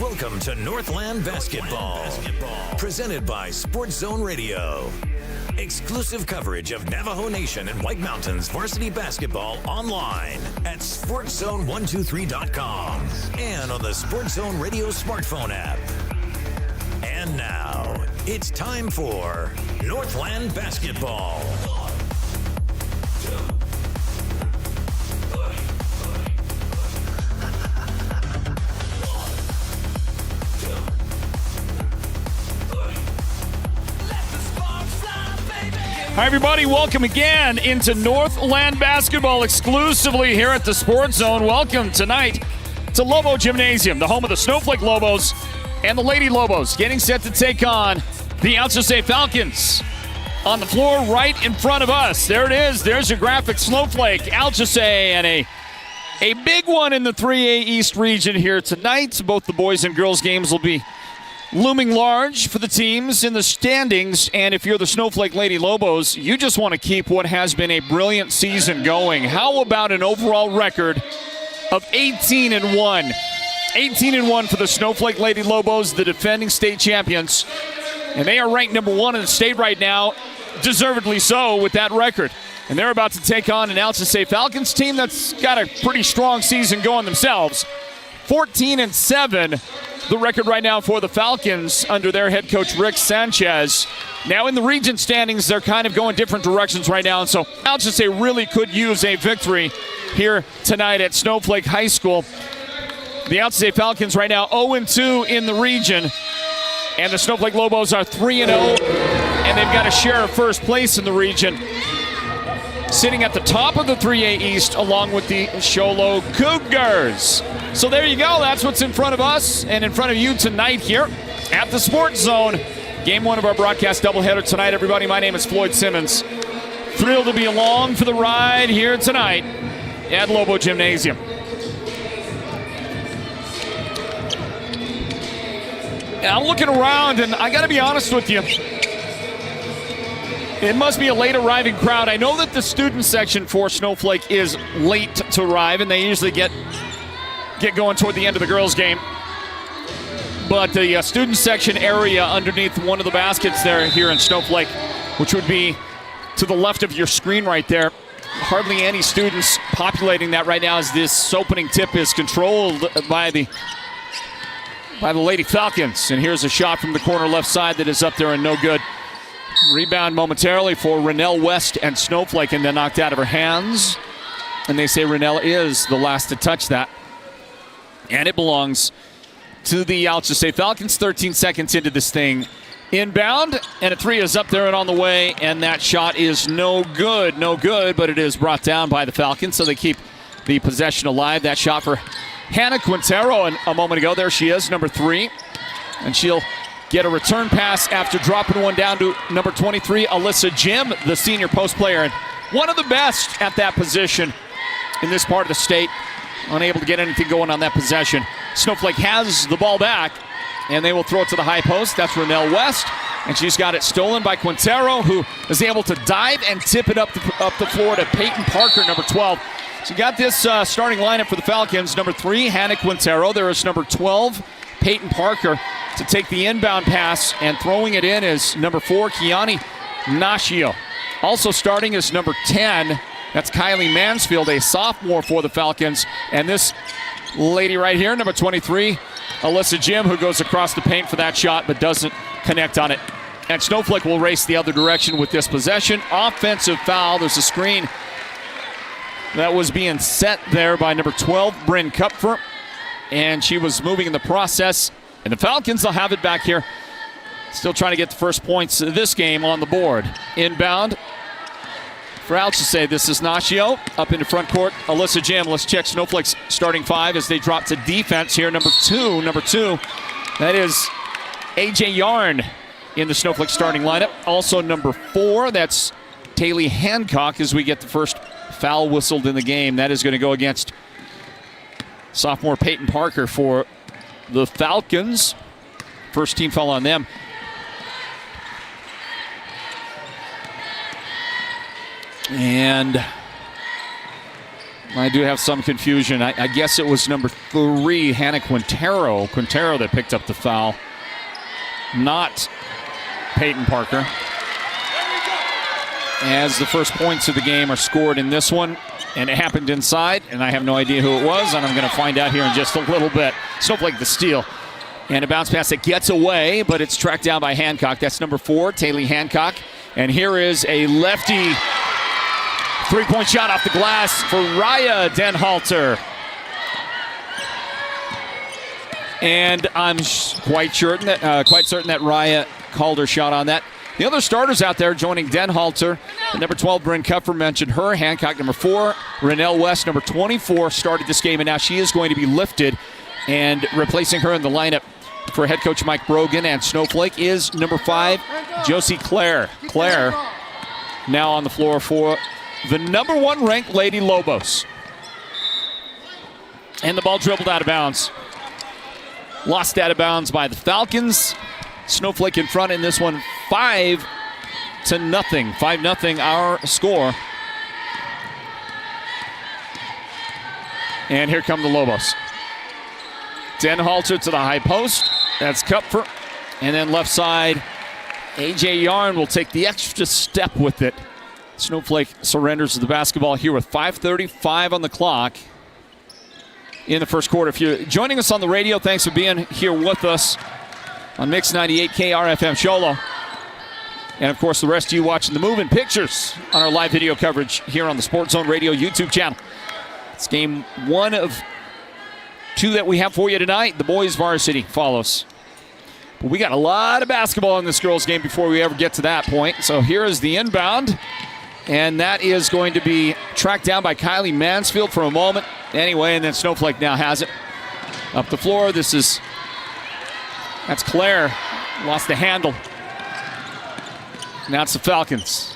Welcome to Northland Basketball, presented by Sports Zone Radio. Exclusive coverage of Navajo Nation and White Mountains varsity basketball online at sportszone123.com and on the Sports Zone Radio smartphone app. And now, it's time for Northland Basketball. Hi, everybody. Welcome again into Northland Basketball exclusively here at the Sports Zone. Welcome tonight to Lobo Gymnasium, the home of the Snowflake Lobos and the Lady Lobos, getting set to take on the Alchesay Falcons. On the floor right in front of us, there it is. There's your graphic. Snowflake, Alchesay, and a big one in the 3A East region here tonight. Both the boys and girls games will be looming large for the teams in the standings, and if you're the Snowflake Lady Lobos, you just want to keep what has been a brilliant season going. How about an overall record of 18-1? 18-1 for the Snowflake Lady Lobos, the defending state champions, and they are ranked number 1 in the state right now, deservedly so with that record. And they're about to take on an Alchesay Falcons team that's got a pretty strong season going themselves. 14-7. The record right now for the Falcons under their head coach, Rick Sanchez. Now in the region standings, they're kind of going different directions right now. And so Alchesay really could use a victory here tonight at Snowflake High School. The Alchesay Falcons right now 0-2 in the region. And the Snowflake Lobos are 3-0. And they've got a share of first place in the region, sitting at the top of the 3A East along with the Sholo Cougars. So there you go. That's what's in front of us and in front of you tonight here at the Sports Zone. Game 1 of our broadcast doubleheader tonight, everybody. My name is Floyd Simmons. Thrilled to be along for the ride here tonight at Lobo Gymnasium. And I'm looking around, and I got to be honest with you. It must be a late arriving crowd. I know that the student section for Snowflake is late to arrive, and they usually get going toward the end of the girls' game. But the student section area underneath one of the baskets there here in Snowflake, which would be to the left of your screen right there, hardly any students populating that right now as this opening tip is controlled by the Lady Falcons. And here's a shot from the corner left side that is up there and no good. Rebound momentarily for Rennell West and Snowflake, and then knocked out of her hands. And they say Rennell is the last to touch that. And it belongs to the Alchesay Falcons. 13 seconds into this thing. Inbound, and a three is up there and on the way, and that shot is no good, but it is brought down by the Falcons, so they keep the possession alive. That shot for Hannah Quintero a moment ago. There she is, number 3. And she'll get a return pass after dropping one down to number 23, Alyssa Jim, the senior post player, and one of the best at that position in this part of the state. Unable to get anything going on that possession. Snowflake has the ball back, and they will throw it to the high post. That's Rennell West, and she's got it stolen by Quintero, who is able to dive and tip it up the floor to Peyton Parker, number 12. So you got this starting lineup for the Falcons. Number 3, Hannah Quintero. There is number 12, Peyton Parker, to take the inbound pass, and throwing it in is number 4, Kiani Nashio. Also starting is number 10. That's Kylie Mansfield, a sophomore for the Falcons. And this lady right here, number 23, Alyssa Jim, who goes across the paint for that shot but doesn't connect on it. And Snowflake will race the other direction with this possession. Offensive foul. There's a screen that was being set there by number 12, Bryn Kupfer. And she was moving in the process. And the Falcons will have it back here. Still trying to get the first points of this game on the board. Inbound for Alchesay. This is Nashio up into front court. Alyssa Jim. Let's check Snowflake's starting 5 as they drop to defense here. Number two. That is AJ Yarn in the Snowflake starting lineup. Also number 4. That's Taylor Hancock as we get the first foul whistled in the game. That is going to go against sophomore Peyton Parker for the Falcons. First team foul on them. And I do have some confusion. I guess it was number 3, Hannah Quintero that picked up the foul, not Peyton Parker. As the first points of the game are scored in this one, and it happened inside, and I have no idea who it was, and I'm going to find out here in just a little bit. Snowflake the steal. And a bounce pass that gets away, but it's tracked down by Hancock. That's number 4, Taylor Hancock. And here is a lefty three-point shot off the glass for Raya Denhalter. And I'm quite certain that Raya called her shot on that. The other starters out there joining Denhalter, number 12, Bryn Kupfer, mentioned her. Hancock, number 4. Renelle West, number 24, started this game, and now she is going to be lifted. And replacing her in the lineup for head coach Mike Brogan and Snowflake is number 5, Josie Clare. Clare now on the floor for the number 1 ranked Lady Lobos. And the ball dribbled out of bounds. Lost out of bounds by the Falcons. Snowflake in front in this one, 5-0. 5-0 our score. And here come the Lobos. Denhalter to the high post. That's Kupfer. And then left side, AJ Yarn will take the extra step with it. Snowflake surrenders to the basketball here with 5:35 on the clock in the first quarter. If you're joining us on the radio, thanks for being here with us on Mix 98 KRFM Sholo. And, of course, the rest of you watching the Moving Pictures on our live video coverage here on the Sports Zone Radio YouTube channel. It's game 1 of 2 that we have for you tonight. The boys varsity follows. But we got a lot of basketball in this girls game before we ever get to that point. So here is the inbound. And that is going to be tracked down by Kylie Mansfield for a moment. Anyway, and then Snowflake now has it. Up the floor, that's Claire. Lost the handle. Now it's the Falcons.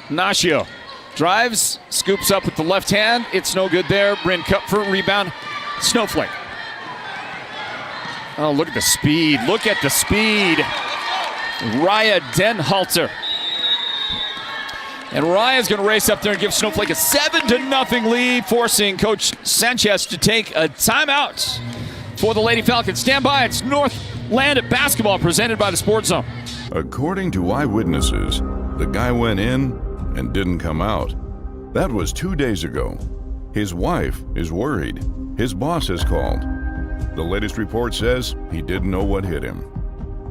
Nashio drives, scoops up with the left hand. It's no good there. Bryn Kupfer, rebound. Snowflake. Oh, look at the speed. Look at the speed. Raya Denhalter. And Raya's going to race up there and give Snowflake a 7-0 lead, forcing Coach Sanchez to take a timeout for the Lady Falcons. Stand by. It's Northland Basketball presented by the Sports Zone. According to eyewitnesses, the guy went in and didn't come out. That was 2 days ago. His wife is worried. His boss has called. The latest report says he didn't know what hit him.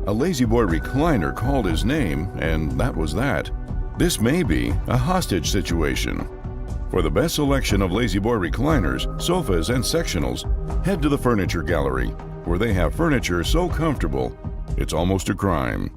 A Lazy Boy recliner called his name, and that was that. This may be a hostage situation. For the best selection of Lazy Boy recliners, sofas, and sectionals, head to the Furniture Gallery, where they have furniture so comfortable, it's almost a crime.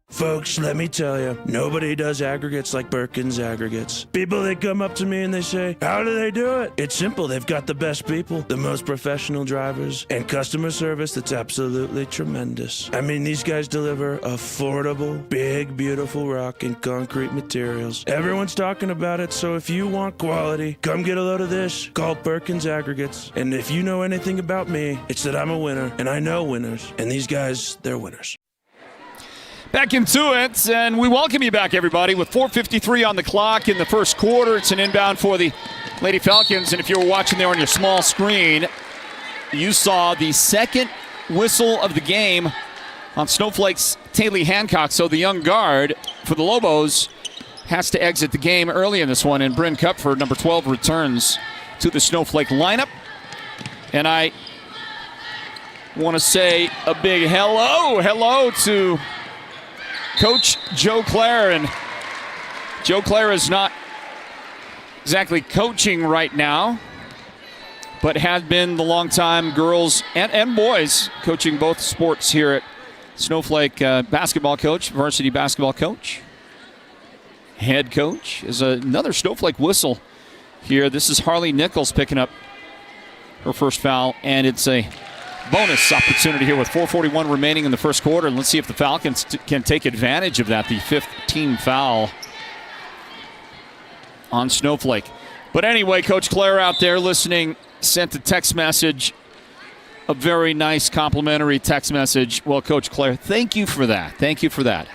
Folks, let me tell you, nobody does aggregates like Perkins Aggregates. People, they come up to me and they say, how do they do it? It's simple. They've got the best people, the most professional drivers, and customer service that's absolutely tremendous. I mean, these guys deliver affordable, big, beautiful rock and concrete materials. Everyone's talking about it, so if you want quality, come get a load of this. Call Perkins Aggregates. And if you know anything about me, it's that I'm a winner, and I know winners. And these guys, they're winners. Back into it, and we welcome you back, everybody, with 4:53 on the clock in the first quarter. It's an inbound for the Lady Falcons, and if you were watching there on your small screen, you saw the second whistle of the game on Snowflake's Taylor Hancock. So the young guard for the Lobos has to exit the game early in this one, and Bryn Kupfer, number 12, returns to the Snowflake lineup. And I want to say a big hello to Coach Joe Clare. And Joe Clare is not exactly coaching right now, but has been the longtime girls and boys coaching both sports here at Snowflake. Basketball coach, varsity basketball coach. Head coach is another Snowflake whistle here. This is Harley Nichols picking up her first foul, and it's a bonus opportunity here with 4:41 remaining in the first quarter. And let's see if the Falcons can take advantage of that. The 5th team foul on Snowflake. But anyway, Coach Clare out there listening sent a text message, a very nice complimentary text message. Well, Coach Clare, thank you for that. Thank you for that.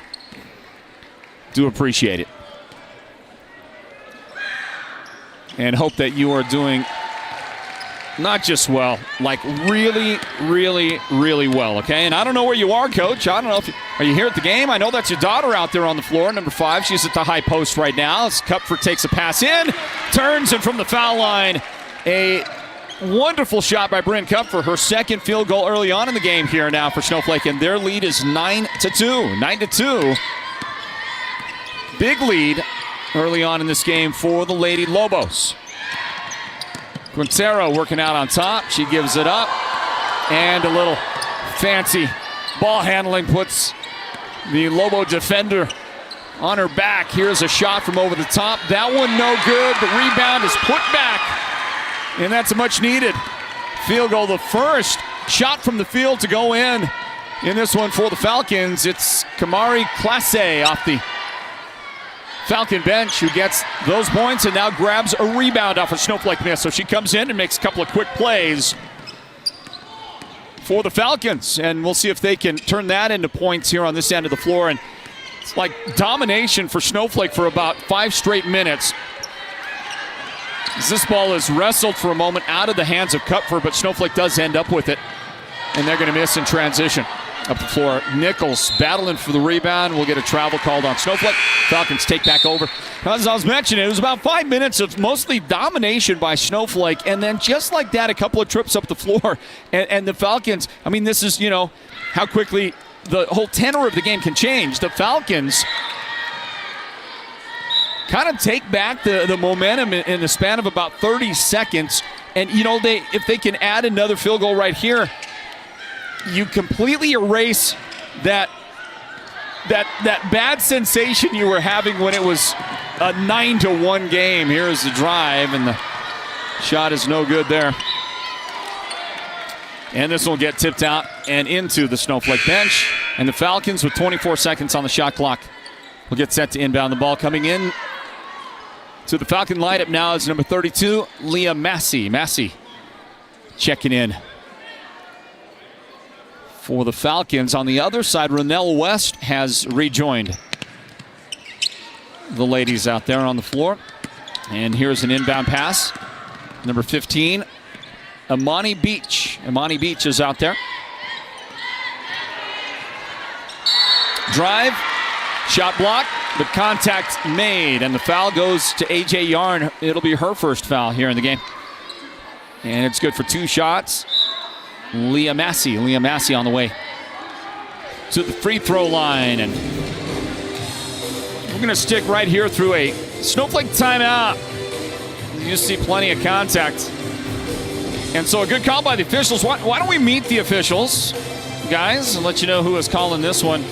Do appreciate it. and hope that you are doing not just well, like really, really, really well, okay? And I don't know where you are, Coach. I don't know if are you here at the game? I know that's your daughter out there on the floor, number 5. She's at the high post right now. As Kupfer takes a pass in, turns, and from the foul line, a wonderful shot by Bryn Kupfer, her second field goal early on in the game here now for Snowflake, and their lead is 9-2. 9-2. Big lead early on in this game for the Lady Lobos. Quintero working out on top. She gives it up. And a little fancy ball handling puts the Lobo defender on her back. Here's a shot from over the top. That one no good. The rebound is put back. And that's a much needed field goal. The first shot from the field to go in this one for the Falcons. It's Kamari Classe off the Falcon bench who gets those points and now grabs a rebound off a Snowflake miss. So she comes in and makes a couple of quick plays for the Falcons. And we'll see if they can turn that into points here on this end of the floor. And it's like domination for Snowflake for about 5 straight minutes. As this ball is wrestled for a moment out of the hands of Kupfer, but Snowflake does end up with it. And they're going to miss in transition. Up the floor, Nichols battling for the rebound. We'll get a travel called on Snowflake. Falcons take back over. As I was mentioning, it was about 5 minutes of mostly domination by Snowflake, and then just like that, a couple of trips up the floor. And the Falcons, I mean, this is, how quickly the whole tenor of the game can change. The Falcons kind of take back the momentum in the span of about 30 seconds. And, if they can add another field goal right here, you completely erase that bad sensation you were having when it was a 9-1 game. Here's the drive, and the shot is no good there. And this will get tipped out and into the Snowflake bench. And the Falcons, with 24 seconds on the shot clock, will get set to inbound the ball. Coming in to the Falcon lineup now is number 32, Leah Massey. Massey checking in for the Falcons. On the other side, Rennell West has rejoined the ladies out there on the floor. And here's an inbound pass. Number 15, Imani Beach. Imani Beach is out there. Drive, shot block, but contact made. And the foul goes to A.J. Yarn. It'll be her first foul here in the game. And it's good for 2 shots. Leah Massey on the way to the free throw line. And we're going to stick right here through a Snowflake timeout. You see plenty of contact. And so a good call by the officials. Why don't we meet the officials, guys, and let you know who is calling this one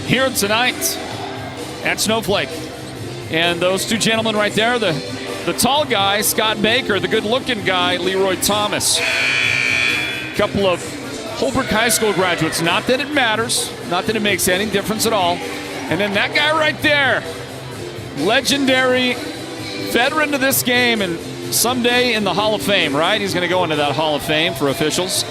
here tonight at Snowflake. And those 2 gentlemen right there, the tall guy, Scott Baker, the good-looking guy, Leroy Thomas. Couple of Holbrook High School graduates. Not that it matters. Not that it makes any difference at all. And then that guy right there, legendary veteran to this game and someday in the Hall of Fame, right? He's going to go into that Hall of Fame for officials.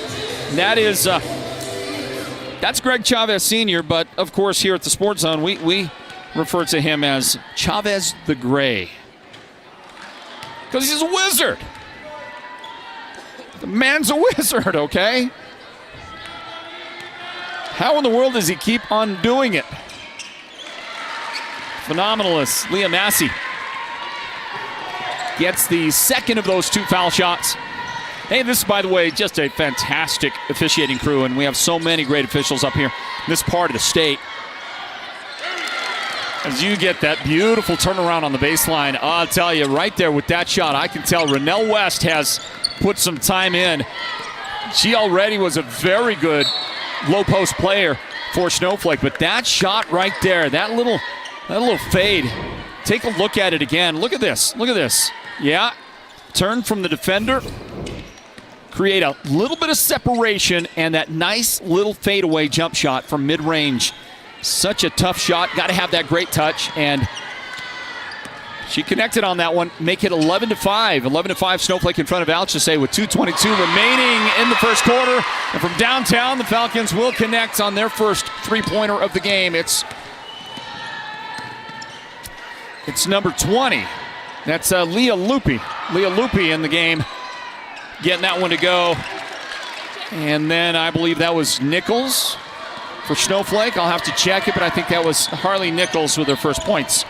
And that is, that's Greg Chavez Sr., but of course here at the Sports Zone, we refer to him as Chavez the Gray. Because he's a wizard. The man's a wizard, okay? How in the world does he keep on doing it? Phenomenalist Leah Massey gets the second of those 2 foul shots. Hey, this is, by the way, just a fantastic officiating crew, and we have so many great officials up here in this part of the state. As you get that beautiful turnaround on the baseline, I'll tell you, right there with that shot, I can tell Rennell West has put some time in. She already was a very good low post player for Snowflake, but that shot right there, that little fade, take a look at it again. Look at this. Yeah, turn from the defender, create a little bit of separation, and that nice little fadeaway jump shot from mid-range. Such a tough shot. Got to have that great touch, and she connected on that one. Make it 11-5. 11-5 Snowflake in front of Alchesay with 2:22 remaining in the first quarter. And from downtown, the Falcons will connect on their first 3-pointer of the game. It's number 20 That's Leah Lupi. Leah Lupi in the game, getting that one to go. And then I believe that was Nichols for Snowflake. I'll have to check it, but I think that was Harley Nichols with her first points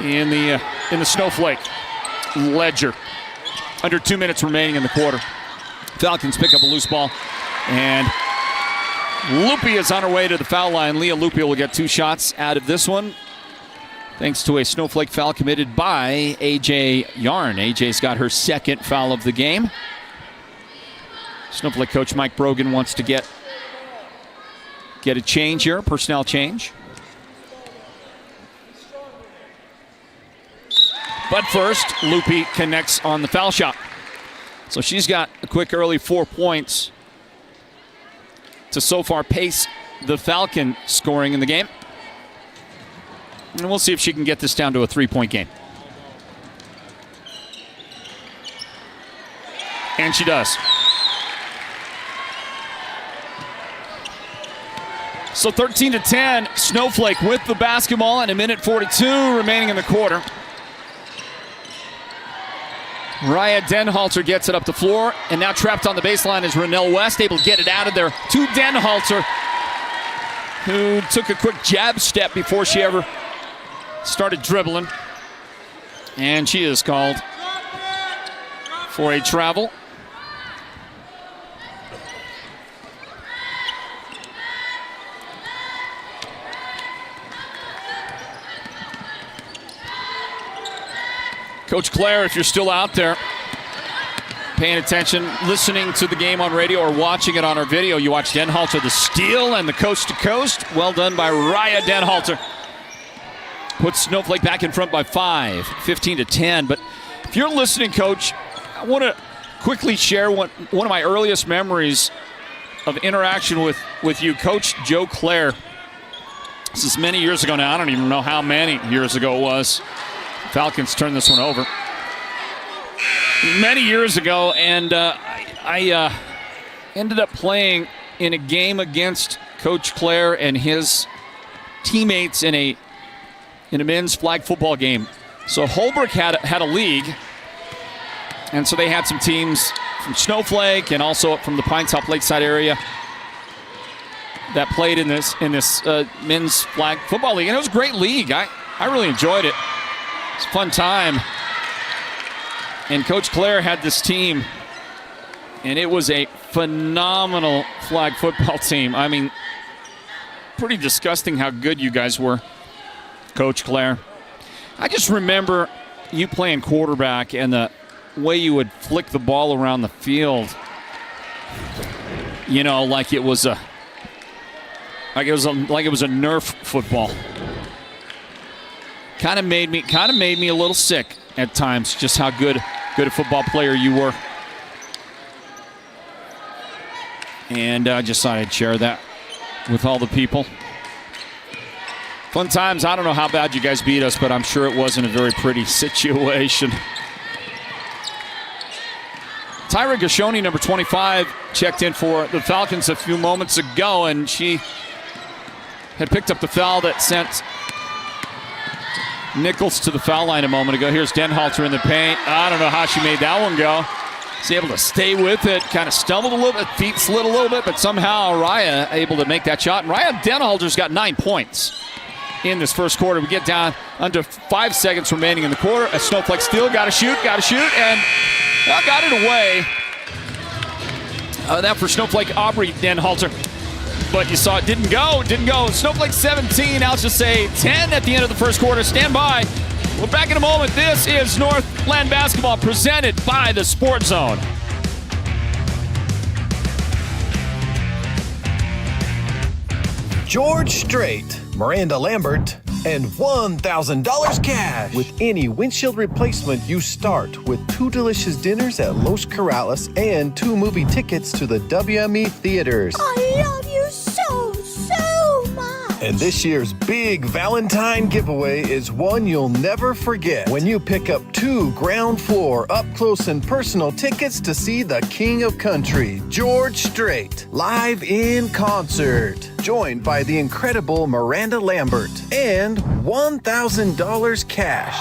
in the Snowflake ledger. Under 2 minutes remaining in the quarter. Falcons pick up a loose ball, and Lupi is on her way to the foul line. Leah Lupi will get 2 shots out of this one, thanks to a Snowflake foul committed by A.J. Yarn. A.J.'s got her second foul of the game. Snowflake coach Mike Brogan wants to get a change here, personnel change. But first, Lupi connects on the foul shot. So she's got a quick early 4 points to so far pace the Falcon scoring in the game. And we'll see if she can get this down to a 3-point game. And she does. So 13-10, Snowflake with the basketball and 1:42 remaining in the quarter. Raya Denhalter gets it up the floor, and now trapped on the baseline is Renelle West, able to get it out of there to Denhalter, who took a quick jab step before she ever started dribbling. And she is called for a travel. Coach Claire, if you're still out there paying attention, listening to the game on radio or watching it on our video, you watch Denhalter, the steal and the coast to coast. Well done by Raya Denhalter. Puts Snowflake back in front by 5, 15-10. But if you're listening, Coach, I want to quickly share one of my earliest memories of interaction with you, Coach Joe Claire. This is many years ago now. I don't even know how many years ago it was. Falcons turned this one over many years ago, and I ended up playing in a game against Coach Claire and his teammates in a men's flag football game. So Holbrook had a league, and so they had some teams from Snowflake and also from the Pine Top Lakeside area that played in this men's flag football league, and it was a great league. I really enjoyed it. It's a fun time. And Coach Claire had this team, and it was a phenomenal flag football team. I mean, pretty disgusting how good you guys were, Coach Claire. I just remember you playing quarterback and the way you would flick the ball around the field. You know, like it was a Nerf football. Kind of made me a little sick at times, just how good a football player you were. And I just thought I'd share that with all the people. Fun times. I don't know how bad you guys beat us, but I'm sure it wasn't a very pretty situation. Tyra Gashoni, number 25, checked in for the Falcons a few moments ago, and she had picked up the foul that sent Nichols to the foul line a moment ago. Here's Denhalter in the paint. I don't know how she made that one go. She's able to stay with it, kind of stumbled a little bit, feet slid a little bit, but somehow Raya able to make that shot. And Raya Denhalter's got 9 points in this first quarter. We get down under 5 seconds remaining in the quarter. A Snowflake steal, got to shoot, and got it away. That for Snowflake, Aubrey Denhalter. But you saw it didn't go. Snowflake 17, Alchesay 10 at the end of the first quarter. Stand by. We're back in a moment. This is Northland Basketball presented by the Sports Zone. George Strait, Miranda Lambert, and $1,000 cash. With any windshield replacement, you start with 2 delicious dinners at Los Corrales and 2 movie tickets to the WME theaters. I love you so much. And this year's big Valentine giveaway is one you'll never forget when you pick up 2 ground floor up close and personal tickets to see the King of Country, George Strait, live in concert, joined by the incredible Miranda Lambert, and $1,000 cash.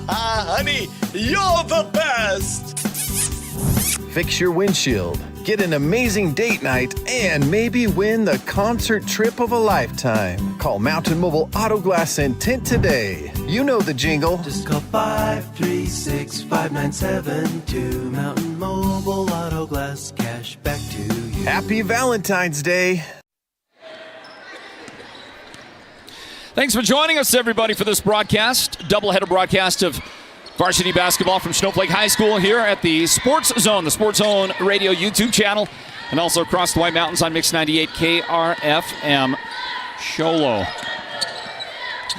Honey, you're the best! Fix your windshield, get an amazing date night, and maybe win the concert trip of a lifetime. Call Mountain Mobile Auto Glass and Tint today. You know the jingle. Just call 536-5972. Mountain Mobile Auto Glass, cash back to you. Happy Valentine's Day. Thanks for joining us, everybody, for this broadcast. Doubleheader broadcast of varsity basketball from Snowflake High School here at the Sports Zone Radio YouTube channel, and also across the White Mountains on Mix 98 KRFM Sholo.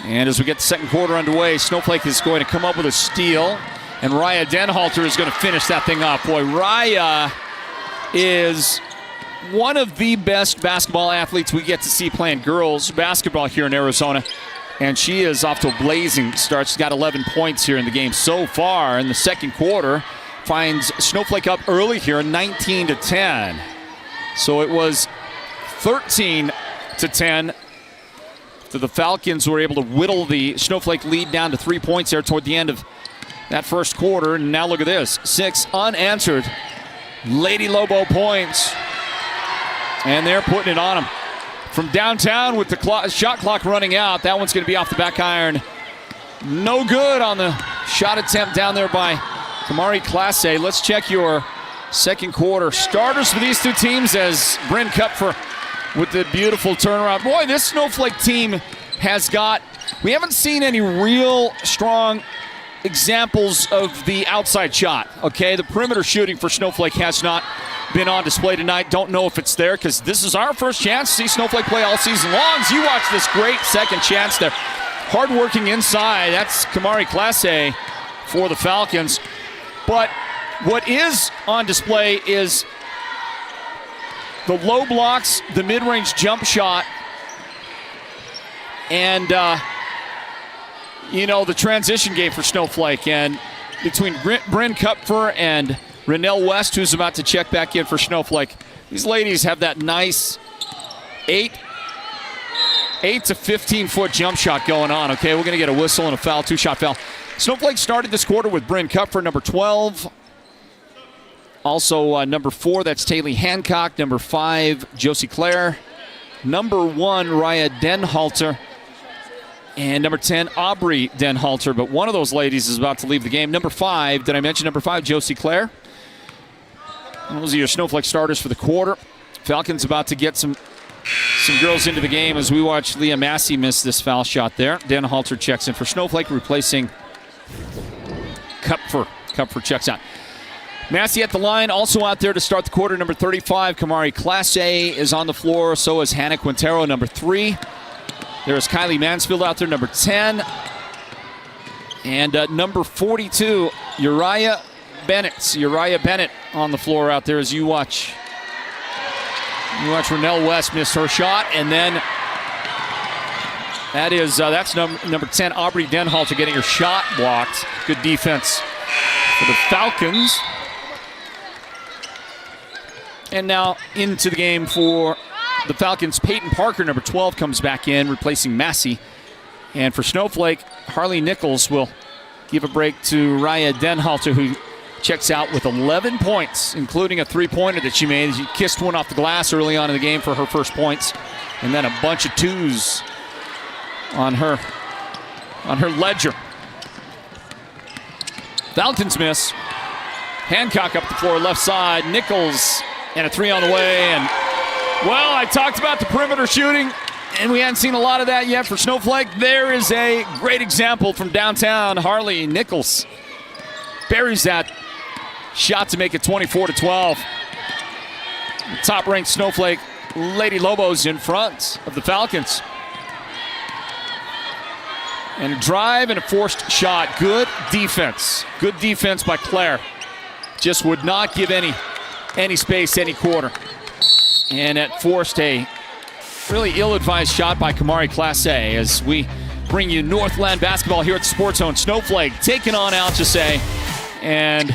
And as we get the second quarter underway, Snowflake is going to come up with a steal, and Raya Denhalter is going to finish that thing up. Boy, Raya is one of the best basketball athletes we get to see playing girls basketball here in Arizona. And she is off to a blazing start. She's got 11 points here in the game so far in the second quarter. Finds Snowflake up early here, 19-10. So it was 13-10. So the Falcons were able to whittle the Snowflake lead down to 3 points there toward the end of that first quarter. And now look at this, 6 unanswered Lady Lobo points. And they're putting it on them. From downtown with the shot clock running out, that one's going to be off the back iron. No good on the shot attempt down there by Kamari Alchesay. Let's check your second quarter starters for these two teams as Bryn Kupfer with the beautiful turnaround. Boy, this Snowflake team has got, we haven't seen any real strong examples of the outside shot, okay? The perimeter shooting for Snowflake has not been on display tonight. Don't know if it's there because this is our first chance to see Snowflake play all season long. As you watch this great second chance there. Hard working inside. That's Kamari Alchesay for the Falcons. But what is on display is the low blocks, the mid-range jump shot, and the transition game for Snowflake. And between Bryn Kupfer and Renell West, who's about to check back in for Snowflake. These ladies have that nice 8 to 15-foot jump shot going on. Okay, we're going to get a whistle and a foul, 2-shot foul. Snowflake started this quarter with Bryn Kupfer, number 12. Also, number 4, that's Taylor Hancock. Number 5, Josie Clare. Number 1, Raya Denhalter. And number 10, Aubrey Denhalter. But one of those ladies is about to leave the game. Number 5, did I mention number 5, Josie Clare? Those are your Snowflake starters for the quarter. Falcons about to get some girls into the game as we watch Leah Massey miss this foul shot there. Denhalter checks in for Snowflake, replacing Kupfer. Kupfer checks out. Massey at the line, also out there to start the quarter, number 35. Kamari Alchesay is on the floor. So is Hannah Quintero, number 3. There's Kylie Mansfield out there, number 10. And number 42, Uriah Bennett on the floor out there as you watch Renell West miss her shot. And then that's number 10, Aubrey Denhalter, getting her shot blocked. Good defense for the Falcons. And now into the game for the Falcons. Peyton Parker, number 12, comes back in, replacing Massey. And for Snowflake, Harley Nichols will give a break to Raya Denhalter, who checks out with 11 points, including a three-pointer that she made. She kissed one off the glass early on in the game for her first points. And then a bunch of twos on her ledger. Falcons miss. Hancock up the floor, left side. Nichols, and a 3 on the way. And, well, I talked about the perimeter shooting, and we hadn't seen a lot of that yet for Snowflake. There is a great example from downtown. Harley Nichols buries that shot to make it 24-12. The top-ranked Snowflake Lady Lobos in front of the Falcons. And a drive and a forced shot. Good defense. Good defense by Claire. Just would not give any space any quarter. And it forced a Really ill-advised shot by Kamari Class A as we bring you Northland Basketball here at the Sports Zone. Snowflake taking on Alchesay. And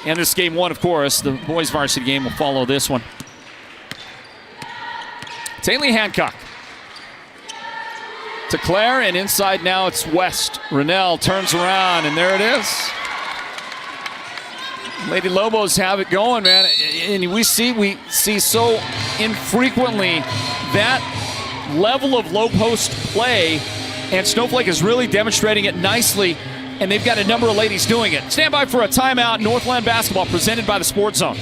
this game one, of course. The boys varsity game will follow this one. Taylor Hancock to Claire, and inside now it's West. Rennell turns around, and there it is. Lady Lobos have it going, man. And we see so infrequently that level of low post play, and Snowflake is really demonstrating it nicely, and they've got a number of ladies doing it. Stand by for a timeout. Northland Basketball presented by the Sports Zone.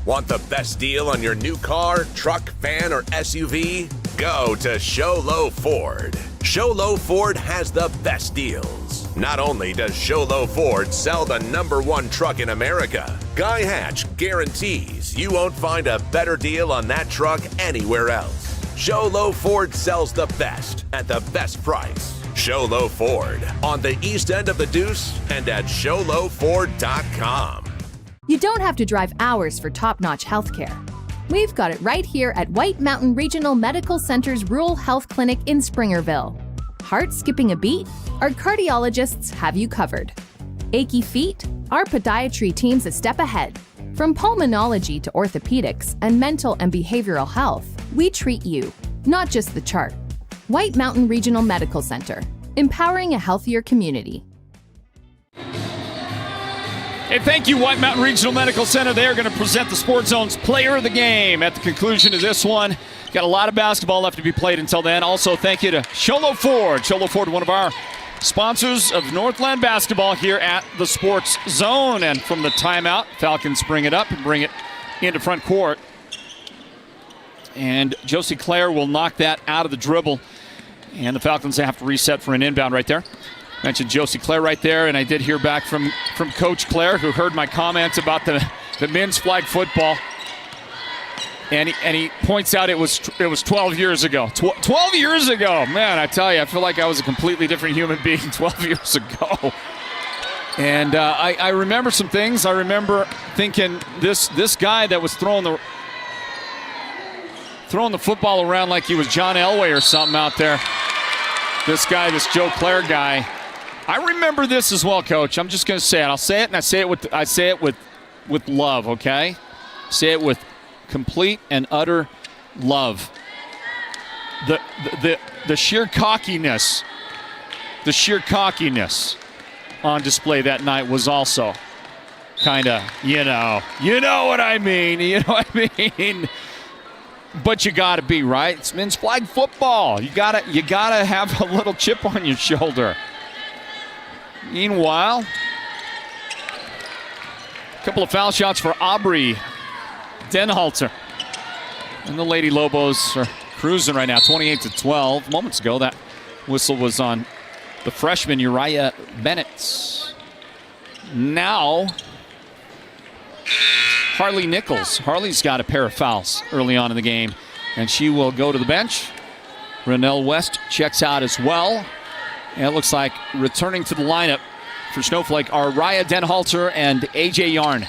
Want the best deal on your new car, truck, van, or SUV? Go to Show Low Ford. Show Low Ford has the best deals. Not only does Show Low Ford sell the #1 truck in America, Guy Hatch guarantees you won't find a better deal on that truck anywhere else. Show Low Ford sells the best at the best price. Show Low Ford on the east end of the Deuce and at showlowford.com. You don't have to drive hours for top-notch healthcare. We've got it right here at White Mountain Regional Medical Center's Rural Health Clinic in Springerville. Heart skipping a beat? Our cardiologists have you covered. Achy feet? Our podiatry team's a step ahead. From pulmonology to orthopedics and mental and behavioral health, we treat you, not just the chart. White Mountain Regional Medical Center, empowering a healthier community. Hey, thank you, White Mountain Regional Medical Center. They are going to present the Sports Zone's Player of the Game at the conclusion of this one. Got a lot of basketball left to be played until then. Also, thank you to Show Low Ford. Show Low Ford, one of our sponsors of Northland Basketball here at the Sports Zone. And from the timeout, Falcons bring it up and bring it into front court. And Josie Clare will knock that out of the dribble. And the Falcons have to reset for an inbound right there. Mentioned Josie Clare right there, and I did hear back from Coach Clare, who heard my comments about the men's flag football. And he points out it was 12 years ago. 12 years ago! Man, I tell you, I feel like I was a completely different human being 12 years ago. And I remember some things. I remember thinking this guy that was throwing the football around like he was John Elway or something out there. This Joe Clare guy. I remember this as well, Coach. I'm just going to say it. I'll say it, and I say it with love, okay? Say it with complete and utter love. The sheer cockiness on display that night was also kind of, you know what I mean. But you got to be, right? It's men's flag football. You got to have a little chip on your shoulder. Meanwhile, a couple of foul shots for Aubrey Denhalter. And the Lady Lobos are cruising right now, 28-12. Moments ago, that whistle was on the freshman Uriah Bennett. Now, Harley Nichols. Harley's got a pair of fouls early on in the game, and she will go to the bench. Rennell West checks out as well. And it looks like returning to the lineup for Snowflake are Raya Denhalter and AJ Yarn.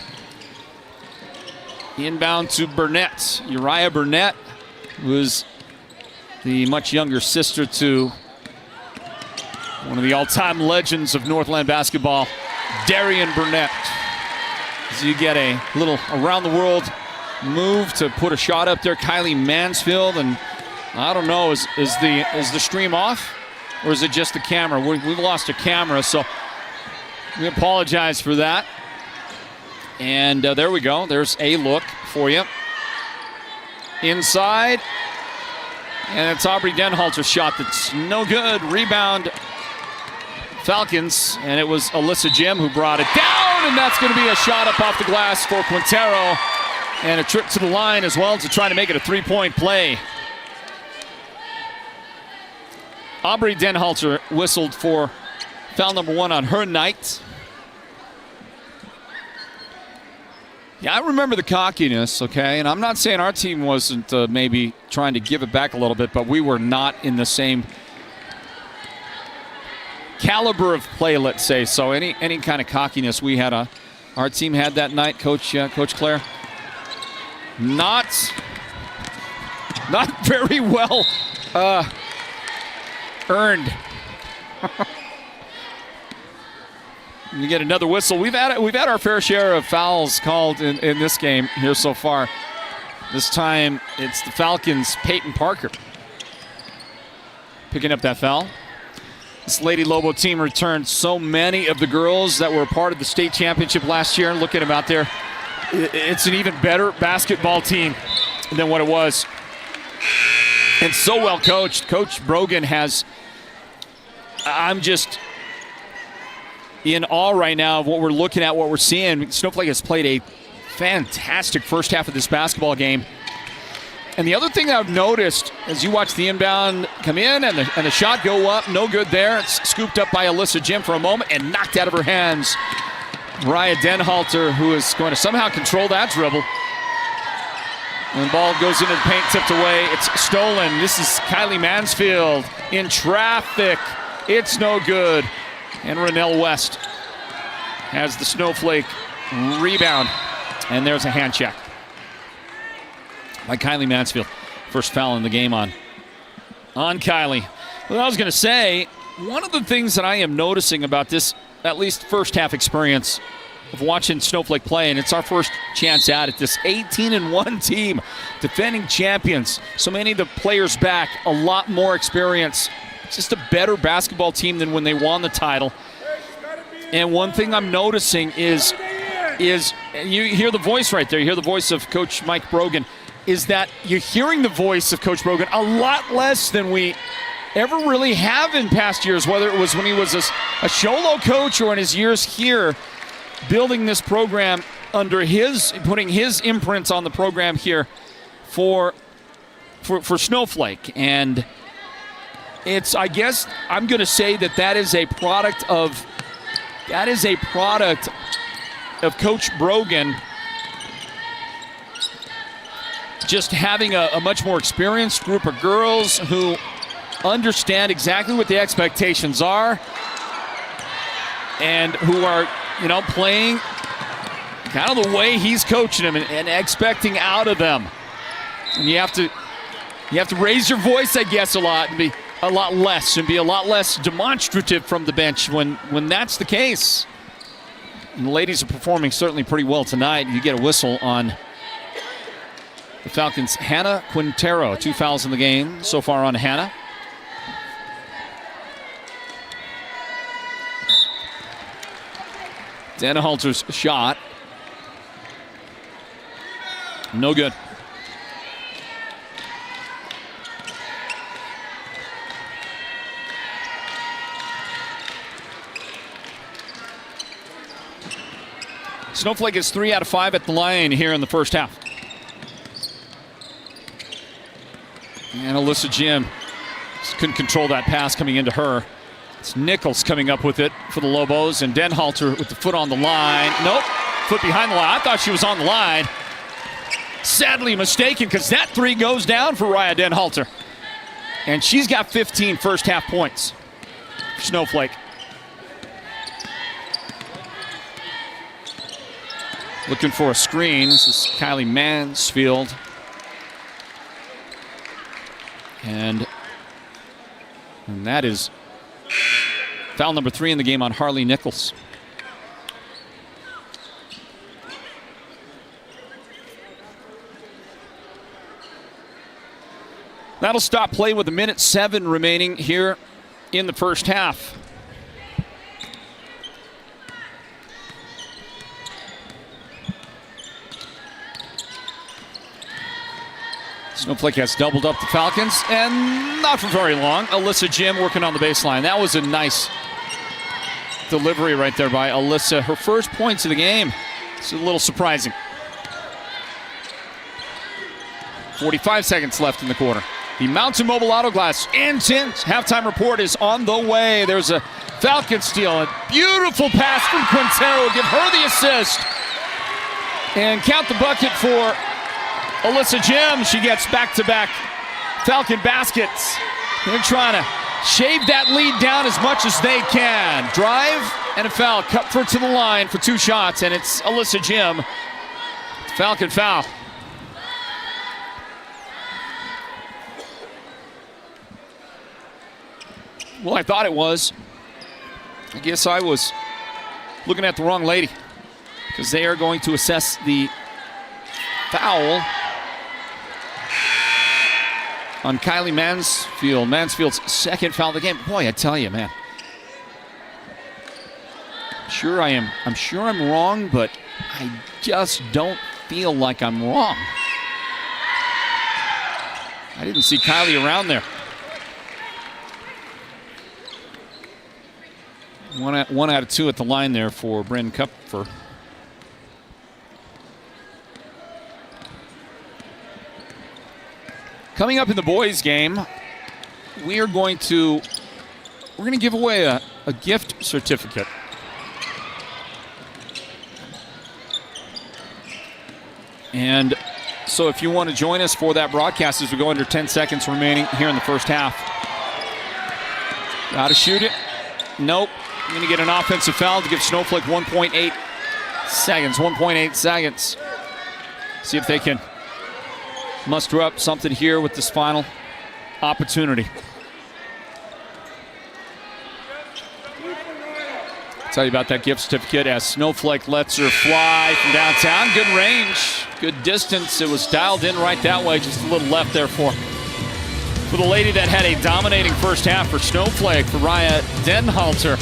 Inbound to Burnett. Uriah Burnett was the much younger sister to one of the all-time legends of Northland basketball, Darian Burnett. As you get a little around-the-world move to put a shot up there, Kylie Mansfield, and I don't know, is the stream off? Or is it just the camera? We've lost a camera, so we apologize for that. And there we go. There's a look for you. Inside. And it's Aubrey Denhalter's shot that's no good. Rebound, Falcons. And it was Alyssa Jim who brought it down. And that's going to be a shot up off the glass for Quintero. And a trip to the line as well to try to make it a three-point play. Aubrey Denhalter whistled for foul number 1 on her night. Yeah, I remember the cockiness, okay? And I'm not saying our team wasn't maybe trying to give it back a little bit, but we were not in the same caliber of play, let's say. So any kind of cockiness we had, our team had that night, Coach Clare? not very well earned. You get another whistle. We've had our fair share of fouls called in this game here so far. This time it's the Falcons' Peyton Parker picking up that foul. This Lady Lobo team returned so many of the girls that were a part of the state championship last year. Look at them out there. It's an even better basketball team than what it was. And so well coached. Coach Brogan has, I'm just in awe right now of what we're looking at, what we're seeing. Snowflake has played a fantastic first half of this basketball game. And the other thing that I've noticed as you watch the inbound come in and the shot go up, no good there. It's scooped up by Alchesay Jim for a moment and knocked out of her hands. Mariah Denhalter, who is going to somehow control that dribble. And the ball goes into the paint, tipped away. It's stolen. This is Kylie Mansfield in traffic. It's no good. And Renelle West has the Snowflake rebound. And there's a hand check by Kylie Mansfield. First foul in the game on Kylie. Well, I was going to say, one of the things that I am noticing about this, at least first half experience of watching Snowflake play, and it's our first chance at it, this 18-1 team, defending champions. So many of the players back, a lot more experience. Just a better basketball team than when they won the title. And one thing I'm noticing is you hear the voice right there. You hear the voice of Coach Mike Brogan. Is that you're hearing the voice of Coach Brogan a lot less than we ever really have in past years, whether it was when he was a Sholo coach or in his years here, building this program under putting his imprint on the program here for Snowflake. And it's, I guess I'm going to say that is a product of Coach Brogan just having a much more experienced group of girls who understand exactly what the expectations are and who are, playing kind of the way he's coaching them and expecting out of them. And you have to raise your voice, I guess, a lot and be a lot less demonstrative from the bench when that's the case. And the ladies are performing certainly pretty well tonight. You get a whistle on the Falcons' Hannah Quintero. 2 fouls in the game so far on Hannah. Denhalter's shot. No good. Snowflake is 3 out of 5 at the line here in the first half. And Alchesay Jim couldn't control that pass coming into her. It's Nichols coming up with it for the Lobos, and Denhalter with the foot on the line. Nope, foot behind the line. I thought she was on the line. Sadly mistaken, because that 3 goes down for Raya Denhalter. And she's got 15 first half points for Snowflake. Looking for a screen. This is Kylie Mansfield. And that is foul number 3 in the game on Harley Nichols. That'll stop play with 1:07 remaining here in the first half. Snowflake has doubled up the Falcons, and not for very long. Alchesay Jim working on the baseline. That was a nice delivery right there by Alchesay. Her first points of the game. It's a little surprising. 45 seconds left in the quarter. The Mountain Mobile Auto Glass Intense halftime report is on the way. There's a Falcon steal. A beautiful pass from Quintero. Give her the assist. And count the bucket for Alchesay Jim. She gets back-to-back Falcon baskets. They're trying to shave that lead down as much as they can. Drive and a foul. Cupford to the line for 2 shots, and it's Alchesay Jim. Falcon foul. Well, I thought it was. I guess I was looking at the wrong lady, because they are going to assess the foul on Kylie Mansfield. Mansfield's second foul of the game. Boy, I tell you, man. I'm sure I'm wrong, but I just don't feel like I'm wrong. I didn't see Kylie around there. One out of two at the line there for Bryn Kupfer. Coming up in the boys' game, we're going to give away a gift certificate. And so if you want to join us for that broadcast as we go under 10 seconds remaining here in the first half. Got to shoot it. Nope. I'm going to get an offensive foul to give Snowflake 1.8 seconds. 1.8 seconds. See if they can muster up something here with this final opportunity. Tell you about that gift certificate as Snowflake lets her fly from downtown. Good range, good distance. It was dialed in right that way, just a little left there for the lady that had a dominating first half for Snowflake, for Raya Denhalter.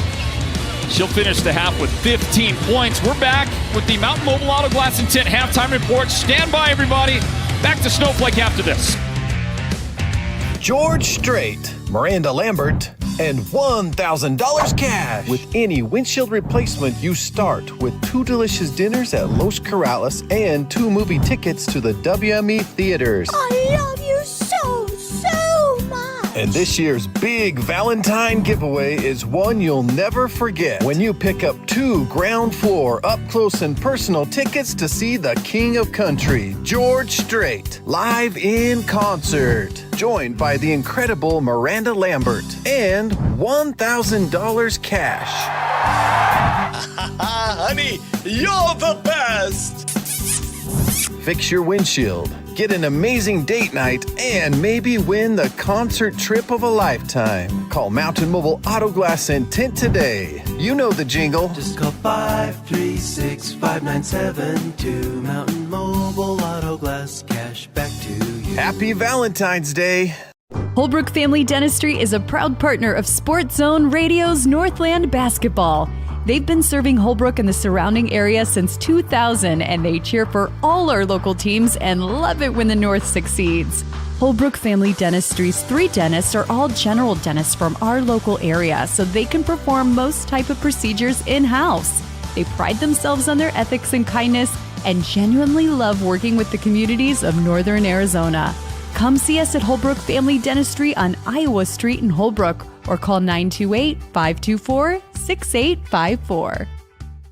She'll finish the half with 15 points. We're back with the Mountain Mobile Auto Glass and Tint halftime report. Stand by, everybody. Back to Snowflake after this. George Strait, Miranda Lambert, and $1,000 cash. With any windshield replacement, you start with 2 delicious dinners at Los Corrales and 2 movie tickets to the WME theaters. I love you so, so much. And this year's big Valentine giveaway is one you'll never forget when you pick up 2 ground floor up close and personal tickets to see the King of Country, George Strait, live in concert. Joined by the incredible Miranda Lambert and $1,000 cash. Honey, you're the best. Fix your windshield, get an amazing date night, and maybe win the concert trip of a lifetime. Call Mountain Mobile Auto Glass and Tint today. You know the jingle. Just call 536-5972. Mountain Mobile Auto Glass, cash back to you. Happy Valentine's Day. Holbrook Family Dentistry is a proud partner of Sports Zone Radio's Northland Basketball. They've been serving Holbrook and the surrounding area since 2000, and they cheer for all our local teams and love it when the North succeeds. Holbrook Family Dentistry's 3 dentists are all general dentists from our local area, so they can perform most type of procedures in-house. They pride themselves on their ethics and kindness and genuinely love working with the communities of Northern Arizona. Come see us at Holbrook Family Dentistry on Iowa Street in Holbrook, or call 928-524-6854.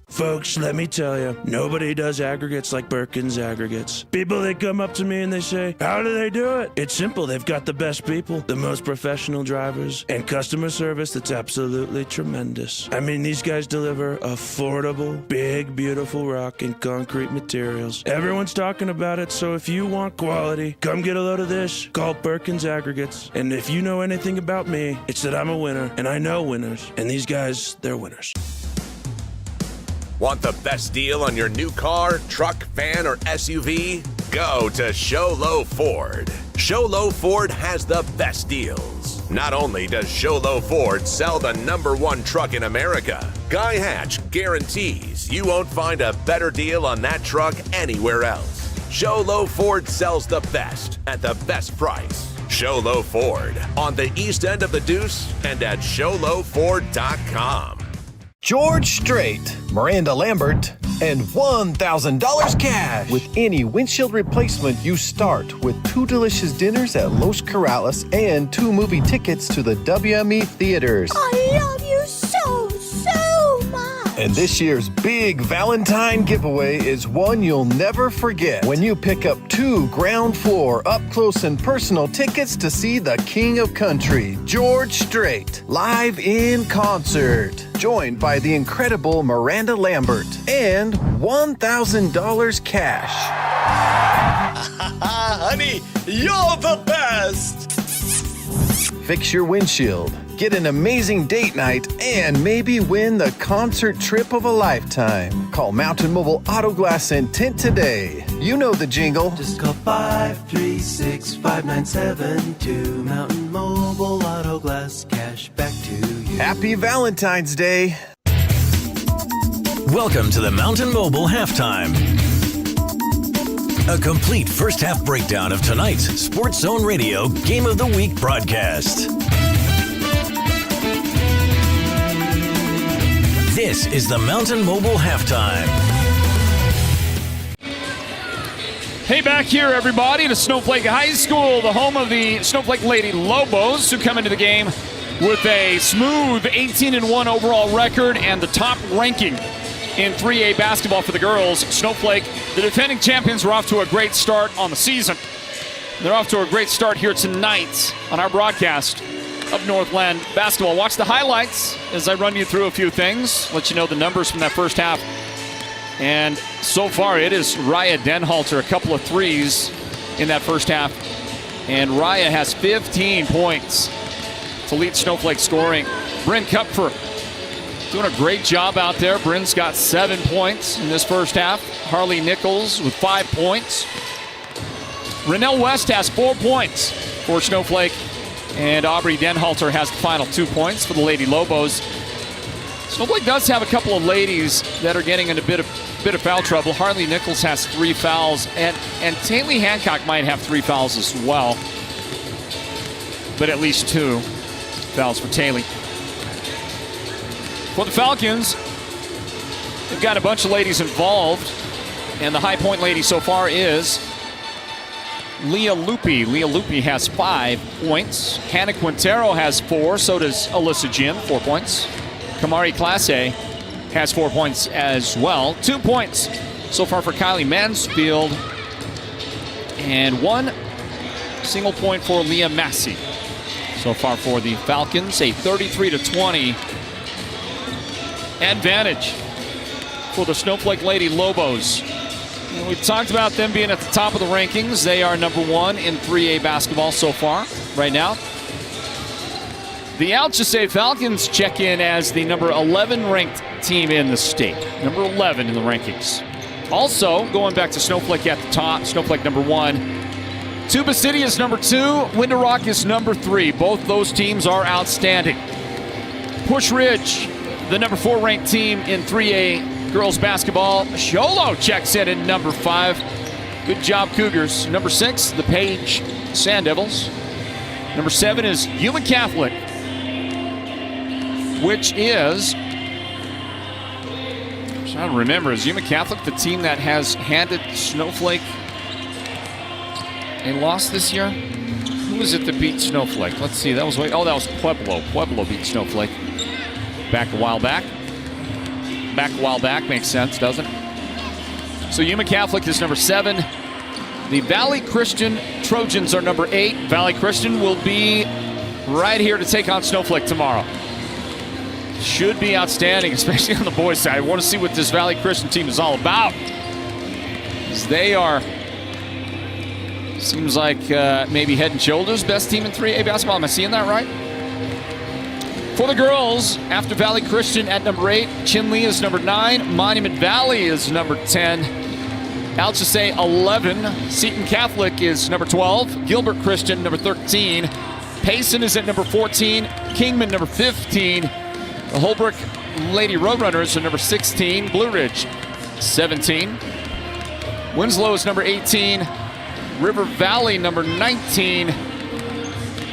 Folks, let me tell you, nobody does aggregates like Birkin's Aggregates. People, they come up to me and they say, how do they do it? It's simple. They've got the best people, the most professional drivers, and customer service that's absolutely tremendous. I mean, these guys deliver affordable, big, beautiful rock and concrete materials. Everyone's talking about it, so if you want quality, come get a load of this. Call Birkin's Aggregates. And if you know anything about me, it's that I'm a winner, and I know winners, and these guys, they're winners. Want the best deal on your new car, truck, van, or SUV? Go to Show Low Ford. Show Low Ford has the best deals. Not only does Show Low Ford sell the #1 truck in America, Guy Hatch guarantees you won't find a better deal on that truck anywhere else. Show Low Ford sells the best at the best price. Show Low Ford on the east end of the Deuce and at ShowLowFord.com. George Strait, Miranda Lambert, and $1,000 cash. With any windshield replacement, you start with 2 delicious dinners at Los Corrales and 2 movie tickets to the WME theaters. I love you so, so much. And this year's big Valentine giveaway is one you'll never forget when you pick up 2 ground floor up close and personal tickets to see the King of Country, George Strait, live in concert. Joined by the incredible Miranda Lambert and $1,000 cash. Honey, you're the best. fix your windshield, get an amazing date night, and maybe win the concert trip of a lifetime. Call Mountain Mobile Auto Glass and Tint today. You know the jingle. Just call 536-5972. Mountain Mobile Auto Glass, cash back to you. Happy Valentine's Day. Welcome to the Mountain Mobile Halftime. A complete first half breakdown of tonight's Sports Zone Radio Game of the Week broadcast. This is the Mountain Mobile Halftime. Hey, back here, everybody, to Snowflake High School, the home of the Snowflake Lady Lobos, who come into the game with a smooth 18-1 overall record and the top ranking in 3A basketball for the girls. Snowflake, the defending champions, were off to a great start on the season. They're off to a great start here tonight on our broadcast of Northland Basketball. Watch the highlights as I run you through a few things, let you know the numbers from that first half. And so far, it is Raya Denhalter, a couple of threes in that first half. And Raya has 15 points to lead Snowflake scoring. Bryn Kupfer doing a great job out there. Bryn's got 7 points in this first half. Harley Nichols with 5 points. Renelle West has 4 points for Snowflake. And Aubrey Denhalter has the final 2 points for the Lady Lobos. Snowflake does have a couple of ladies that are getting in a bit of foul trouble. Harley Nichols has 3 fouls, and Taylor Hancock might have 3 fouls as well. But at least 2 fouls for Taylor. For the Falcons, they've got a bunch of ladies involved, and the high point lady so far is Leah Lupi. Leah Lupi has 5 points. Hannah Quintero has 4. So does Alyssa Jim, 4 points. Kamari Classe has 4 points as well. 2 points so far for Kylie Mansfield. And 1 single point for Leah Massey. So far for the Falcons, a 33-20 advantage for the Snowflake Lady Lobos. And we've talked about them being at the top of the rankings. They are number 1 in 3A basketball so far, right now. The Alchesay Falcons check in as the number 11 ranked team in the state. Number 11 in the rankings. Also, going back to Snowflake at the top, Snowflake number 1. Tuba City is number 2. Window Rock is number 3. Both those teams are outstanding. Push Ridge, the number 4 ranked team in 3A girls basketball. Sholo checks in at number 5. Good job, Cougars. Number 6, the Page Sand Devils. Number 7 is Yuma Catholic, which is, I'm trying to remember, is Yuma Catholic the team that has handed Snowflake a loss this year? Who was it that beat Snowflake? Let's see, that was Pueblo. Pueblo beat Snowflake back a while back. Makes sense, doesn't it? So Yuma Catholic is number 7. The Valley Christian Trojans are number 8. Valley Christian will be right here to take on Snowflake tomorrow. Should be outstanding, especially on the boys' side. I want to see what this Valley Christian team is all about. As they are, seems like maybe head and shoulders best team in 3A basketball. Am I seeing that right? For the girls, after Valley Christian at number 8, Chinle is number 9, Monument Valley is number 10, Alchesay 11, Seton Catholic is number 12, Gilbert Christian number 13, Payson is at number 14, Kingman number 15, the Holbrook Lady Roadrunners are number 16, Blue Ridge 17, Winslow is number 18, River Valley number 19,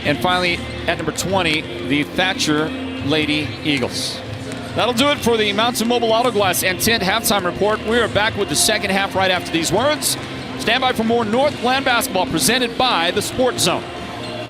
and finally at number 20, the Thatcher Lady Eagles. That'll do it for the Mountain Mobile Auto Glass and Tint halftime report. We are back with the second half right after these words. Stand by for more Northland Basketball presented by the Sports Zone.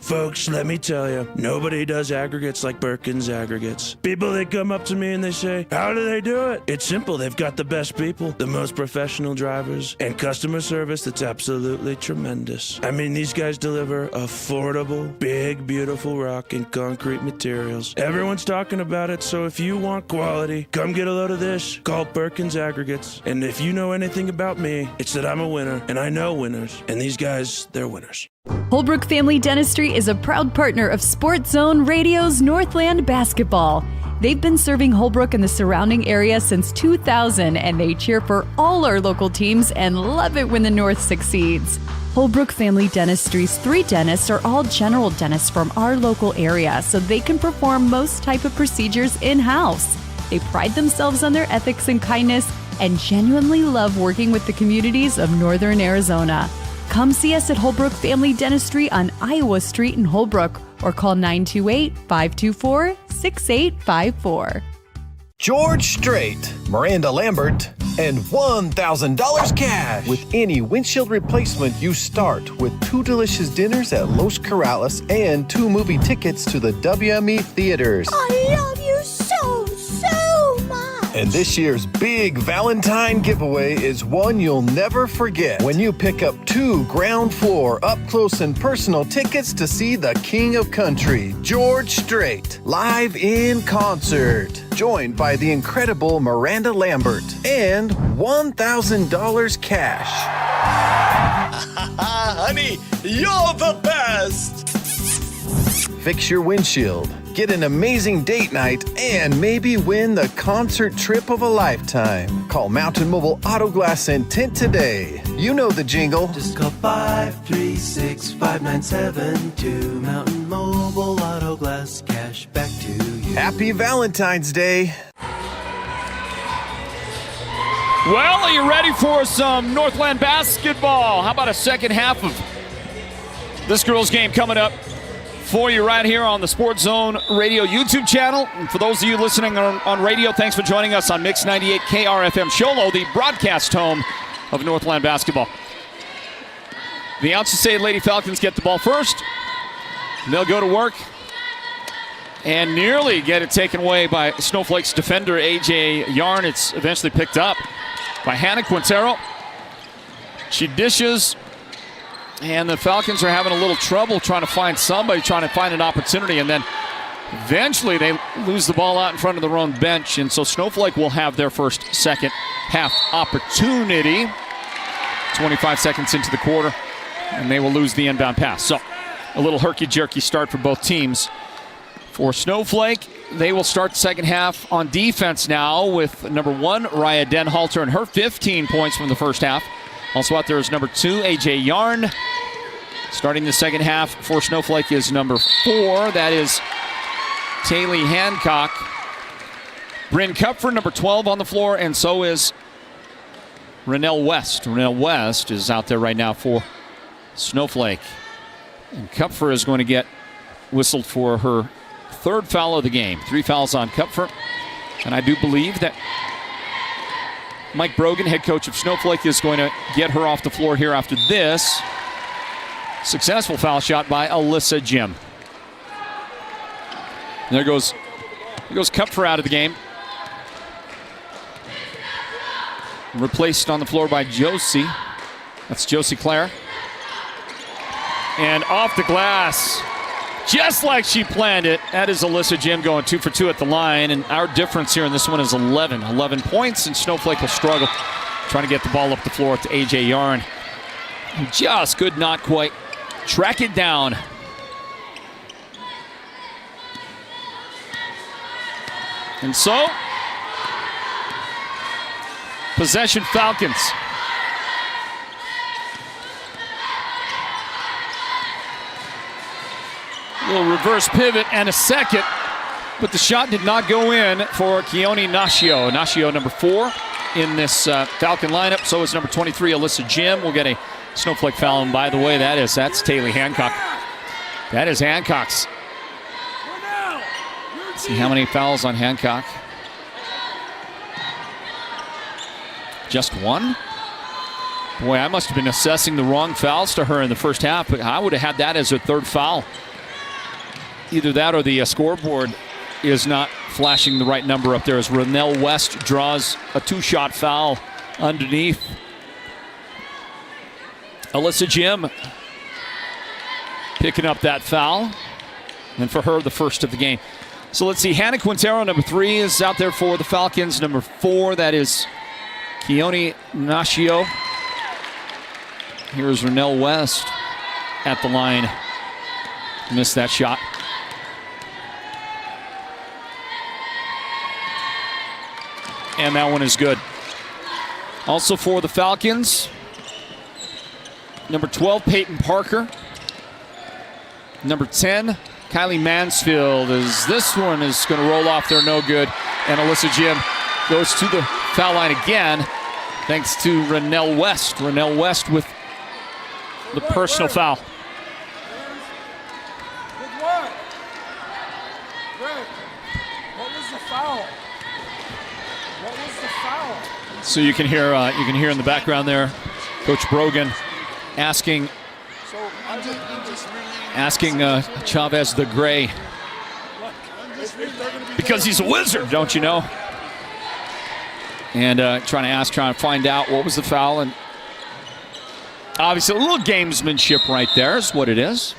Folks, let me tell you, nobody does aggregates like Birkin's Aggregates. People, they come up to me and they say, how do they do it? It's simple. They've got the best people, the most professional drivers, and customer service that's absolutely tremendous. I mean, these guys deliver affordable, big, beautiful rock and concrete materials. Everyone's talking about it, so if you want quality, come get a load of this. Call Birkin's Aggregates. And if you know anything about me, it's that I'm a winner, and I know winners. And these guys, they're winners. Holbrook Family Dentistry is a proud partner of Sports Zone Radio's Northland Basketball. They've been serving Holbrook and the surrounding area since 2000, and they cheer for all our local teams and love it when the North succeeds. Holbrook Family Dentistry's 3 dentists are all general dentists from our local area, so they can perform most type of procedures in-house. They pride themselves on their ethics and kindness and genuinely love working with the communities of Northern Arizona. Come see us at Holbrook Family Dentistry on Iowa Street in Holbrook or call 928-524-6854. George Strait, Miranda Lambert, and $1,000 cash. With any windshield replacement, you start with 2 delicious dinners at Los Corrales and 2 movie tickets to the WME theaters. I love you so, so much. And this year's big Valentine giveaway is one you'll never forget when you pick up 2 ground floor up close and personal tickets to see the King of Country, George Strait, live in concert. Joined by the incredible Miranda Lambert and $1,000 cash. Honey, you're the best. Fix your windshield, get an amazing date night, and maybe win the concert trip of a lifetime. Call Mountain Mobile Auto Glass and Tint today. You know the jingle. Just call 536-5972. Mountain Mobile Auto Glass, cash back to you. Happy Valentine's Day. Well, are you ready for some Northland basketball? How about a second half of this girls' game coming up for you right here on the Sports Zone Radio YouTube channel. And for those of you listening on radio, thanks for joining us on Mix 98 KRFM Show Low, the broadcast home of Northland basketball. The Alchesay Lady Falcons get the ball first. And they'll go to work and nearly get it taken away by Snowflake's defender, A.J. Yarn. It's eventually picked up by Hannah Quintero. She dishes, and the Falcons are having a little trouble trying to find somebody, trying to find an opportunity, and then eventually they lose the ball out in front of their own bench, and so Snowflake will have their first second half opportunity. 25 seconds into the quarter, and they will lose the inbound pass. So a little herky-jerky start for both teams. For Snowflake, they will start the second half on defense now with number 1, Raya Denhalter, and her 15 points from the first half. Also out there is number 2, A.J. Yarn. Starting the second half for Snowflake is number 4. That is Taylor Hancock. Bryn Kupfer, number 12 on the floor, and so is Renell West. Renell West is out there right now for Snowflake. And Kupfer is going to get whistled for her 3rd foul of the game. 3 fouls on Kupfer. And I do believe that Mike Brogan, head coach of Snowflake, is going to get her off the floor here after this. Successful foul shot by Alyssa Jim. And there goes Kupfer out of the game. Replaced on the floor by Josie. That's Josie Clare. And off the glass, just like she planned it, that is Alyssa Jim going 2 for 2 at the line. And our difference here in this one is 11. 11 points, and Snowflake will struggle trying to get the ball up the floor to A.J. Yarn, who just could not quite track it down. And so, possession Falcons. A little reverse pivot and a second, but the shot did not go in for Keone Nashio. Nashio, number 4 in this Falcon lineup. So is number 23, Alyssa Jim. We'll get a Snowflake foul, and by the way, that's Taylor Hancock. That is Hancock's. Let's see how many fouls on Hancock. Just 1? Boy, I must have been assessing the wrong fouls to her in the first half, but I would have had that as her 3rd foul. Either that or the scoreboard is not flashing the right number up there as Renell West draws a 2-shot foul underneath. Alyssa Jim picking up that foul. And for her, the first of the game. So let's see. Hannah Quintero, number 3, is out there for the Falcons. Number 4, that is Keone Nashio. Here's Renell West. at the line. Missed that shot. And that one is good. Also for the Falcons, number 12, Peyton Parker. Number 10, Kylie Mansfield. As this one is going to roll off there, no good. And Alyssa Jim goes to the foul line again, thanks to Renell West. Renell West with the personal foul. With what? Greg, what was the foul? What was the foul? So you can hear in the background there, Coach Brogan asking Chavez the Gray, because he's a wizard, don't you know? And trying to find out what was the foul, and obviously a little gamesmanship right there is what it is.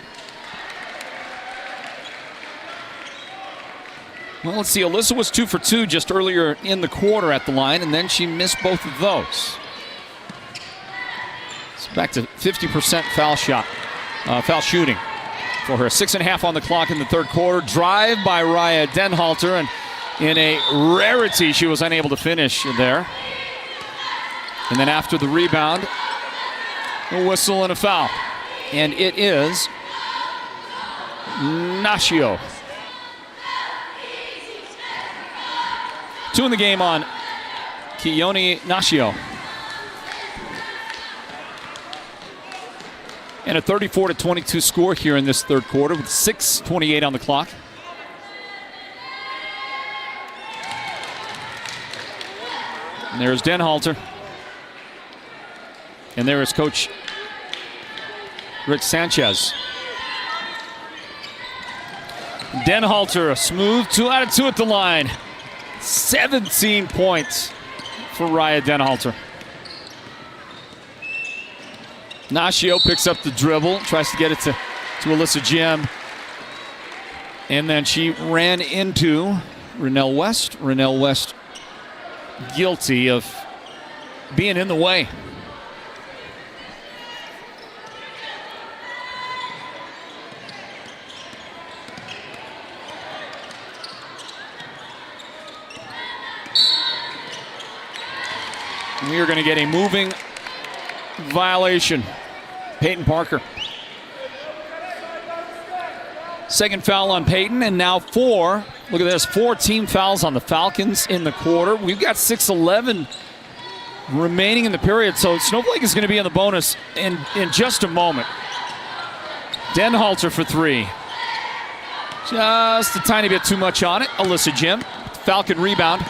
Well, let's see. Alyssa was 2 for 2 just earlier in the quarter at the line, and then she missed both of those. It's back to 50% foul shooting for her. 6.5 on the clock in the third quarter. Drive by Raya Denhalter, and in a rarity, she was unable to finish there. And then after the rebound, a whistle and a foul. And it is Nashio. 2 in the game on Keone Nashio. And a 34-22 score here in this third quarter with 6:28 on the clock. And there's Denhalter. And there is Coach Rick Sanchez. Denhalter, a smooth 2 out of 2 at the line. 17 points for Raya Denhalter. Nashio picks up the dribble, tries to get it to Alyssa Jim. And then she ran into Renell West. Renell West guilty of being in the way. We are going to get a moving violation. Peyton Parker. Second foul on Peyton, and now 4. Look at this, 4 team fouls on the Falcons in the quarter. We've got 6:11 remaining in the period, so Snowflake is going to be in the bonus in just a moment. Denhalter for 3. Just a tiny bit too much on it. Alyssa Jim, Falcon rebound.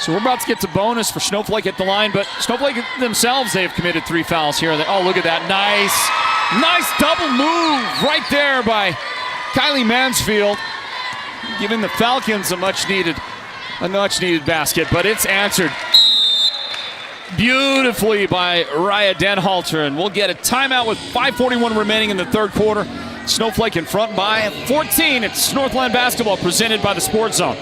So we're about to get to bonus for Snowflake at the line, but Snowflake themselves, they have committed 3 fouls here. Oh, look at that. Nice double move right there by Kylie Mansfield, giving the Falcons a much needed basket, but it's answered beautifully by Raya Denhalter, and we'll get a timeout with 5:41 remaining in the third quarter. Snowflake in front by 14. It's Northland Basketball presented by the Sports Zone.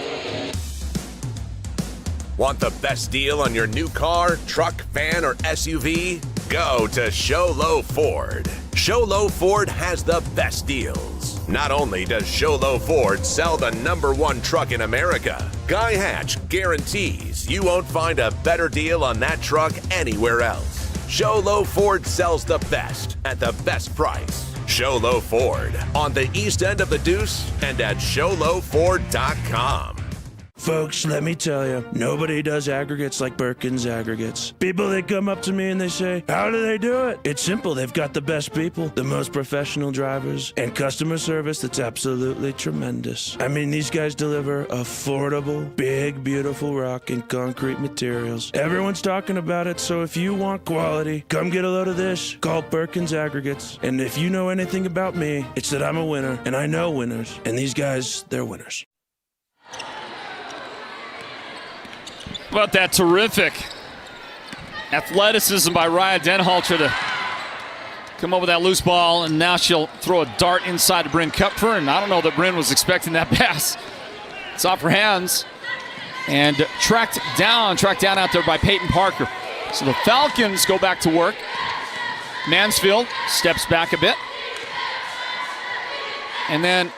Want the best deal on your new car, truck, van, or SUV? Go to Show Low Ford. Show Low Ford has the best deals. Not only does Show Low Ford sell the #1 truck in America, Guy Hatch guarantees you won't find a better deal on that truck anywhere else. Show Low Ford sells the best at the best price. Show Low Ford on the east end of the Deuce and at showlowford.com. Folks, let me tell you, nobody does aggregates like Birkin's Aggregates. People, they come up to me and they say, how do they do it? It's simple. They've got the best people, the most professional drivers, and customer service that's absolutely tremendous. I mean, these guys deliver affordable, big, beautiful rock and concrete materials. Everyone's talking about it, so if you want quality, come get a load of this. Call Birkin's Aggregates. And if you know anything about me, it's that I'm a winner, and I know winners. And these guys, they're winners. How about that terrific athleticism by Raya Denhalter to come up with that loose ball, and now she'll throw a dart inside to Bryn Kupfer, and I don't know that Bryn was expecting that pass. It's off her hands and tracked down out there by Peyton Parker. So the Falcons go back to work. Mansfield steps back a bit. And then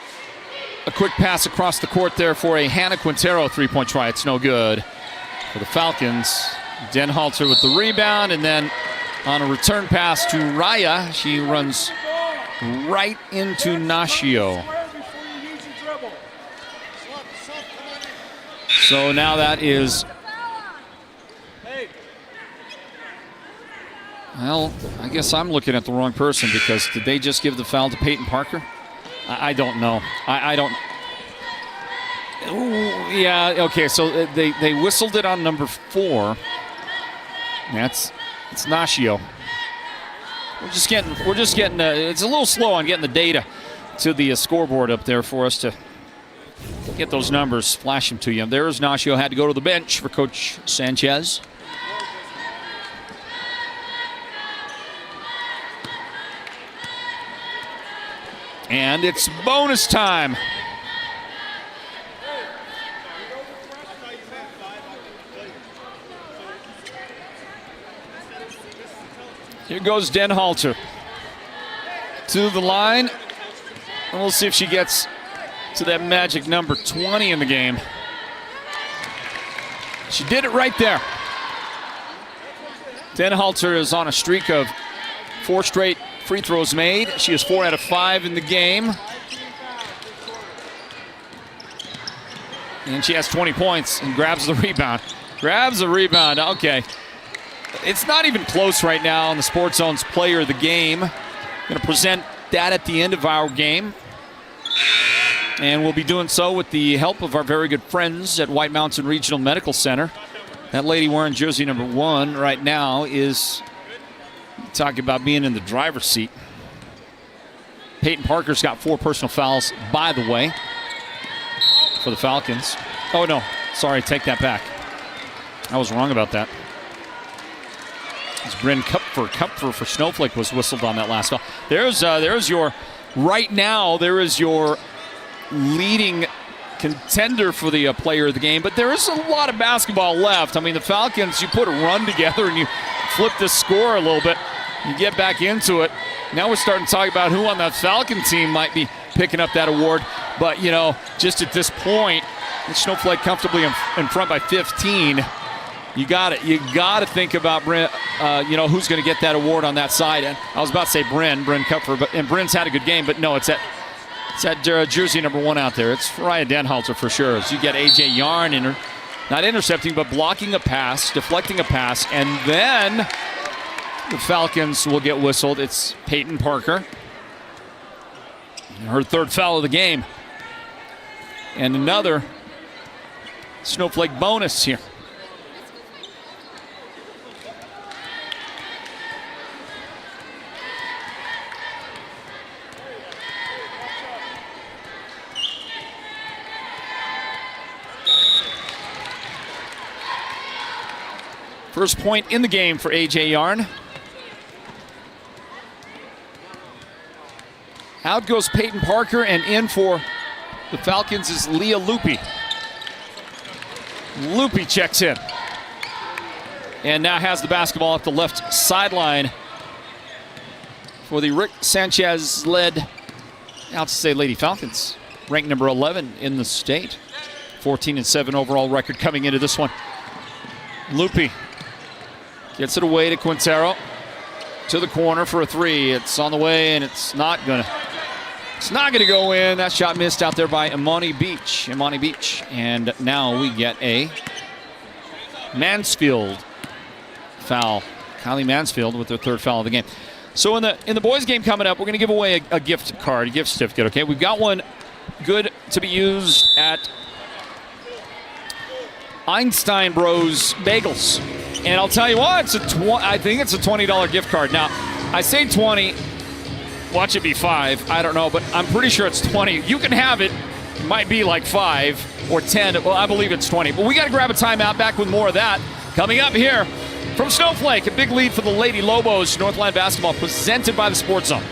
a quick pass across the court there for a Hannah Quintero three-point try. It's no good for the Falcons. Denhalter with the rebound, and then on a return pass to Raya, she runs right into Nashio. So now that is, well, I guess I'm looking at the wrong person, because did they just give the foul to Peyton Parker? I don't know. I don't. Ooh, yeah, okay, so they whistled it on number 4. It's Nashio. We're just getting. It's a little slow on getting the data to the scoreboard up there for us to get those numbers, flash them to you. There's Nashio, had to go to the bench for Coach Sanchez. And it's bonus time. Here goes Denhalter to the line. And we'll see if she gets to that magic number 20 in the game. She did it right there. Denhalter is on a streak of 4 straight free throws made. She is 4 out of 5 in the game. And she has 20 points and grabs the rebound. Okay. It's not even close right now on the Sports Zone's Player of the Game. Going to present that at the end of our game. And we'll be doing so with the help of our very good friends at White Mountain Regional Medical Center. That lady wearing jersey number 1 right now is talking about being in the driver's seat. Peyton Parker's got 4 personal fouls, by the way, for the Falcons. Oh, no. Sorry, take that back. I was wrong about that. It's Bryn Kupfer for Snowflake was whistled on that last foul. There's your leading contender for the player of the game, but there is a lot of basketball left. I mean, the Falcons, you put a run together and you flip the score a little bit, you get back into it. Now we're starting to talk about who on that Falcon team might be picking up that award. But, just at this point, Snowflake comfortably in front by 15. You got to think about Bryn, who's going to get that award on that side. And I was about to say Bryn Kupfer, and Bryn's had a good game, but no, it's that jersey number 1 out there. It's Raya Denhalter for sure. So you get AJ Yarn not intercepting, but blocking a pass, deflecting a pass, and then the Falcons will get whistled. It's Peyton Parker. Her 3rd foul of the game. And another Snowflake bonus here. First point in the game for AJ Yarn. Out goes Peyton Parker, and in for the Falcons is Leah Lupi. Lupi checks in. And now has the basketball at the left sideline for the Rick Sanchez-led Alchesay Lady Falcons. Ranked number 11 in the state. 14-7 overall record coming into this one. Lupi gets it away to Quintero. To the corner for a 3. It's on the way, and it's not gonna go in. That shot missed out there by Imani Beach. And now we get a Mansfield foul. Kylie Mansfield with their 3rd foul of the game. So in the boys' game coming up, we're going to give away a gift card, a gift certificate. Okay, we've got one good to be used at Einstein Bros Bagels. And I'll tell you what, I think it's a $20 gift card. Now, I say 20, watch it be 5. I don't know, but I'm pretty sure it's 20. You can have it. It might be like 5 or 10. Well, I believe it's 20. But we got to grab a timeout. Back with more of that coming up here from Snowflake. A big lead for the Lady Lobos. Northland Basketball presented by the Sports Zone.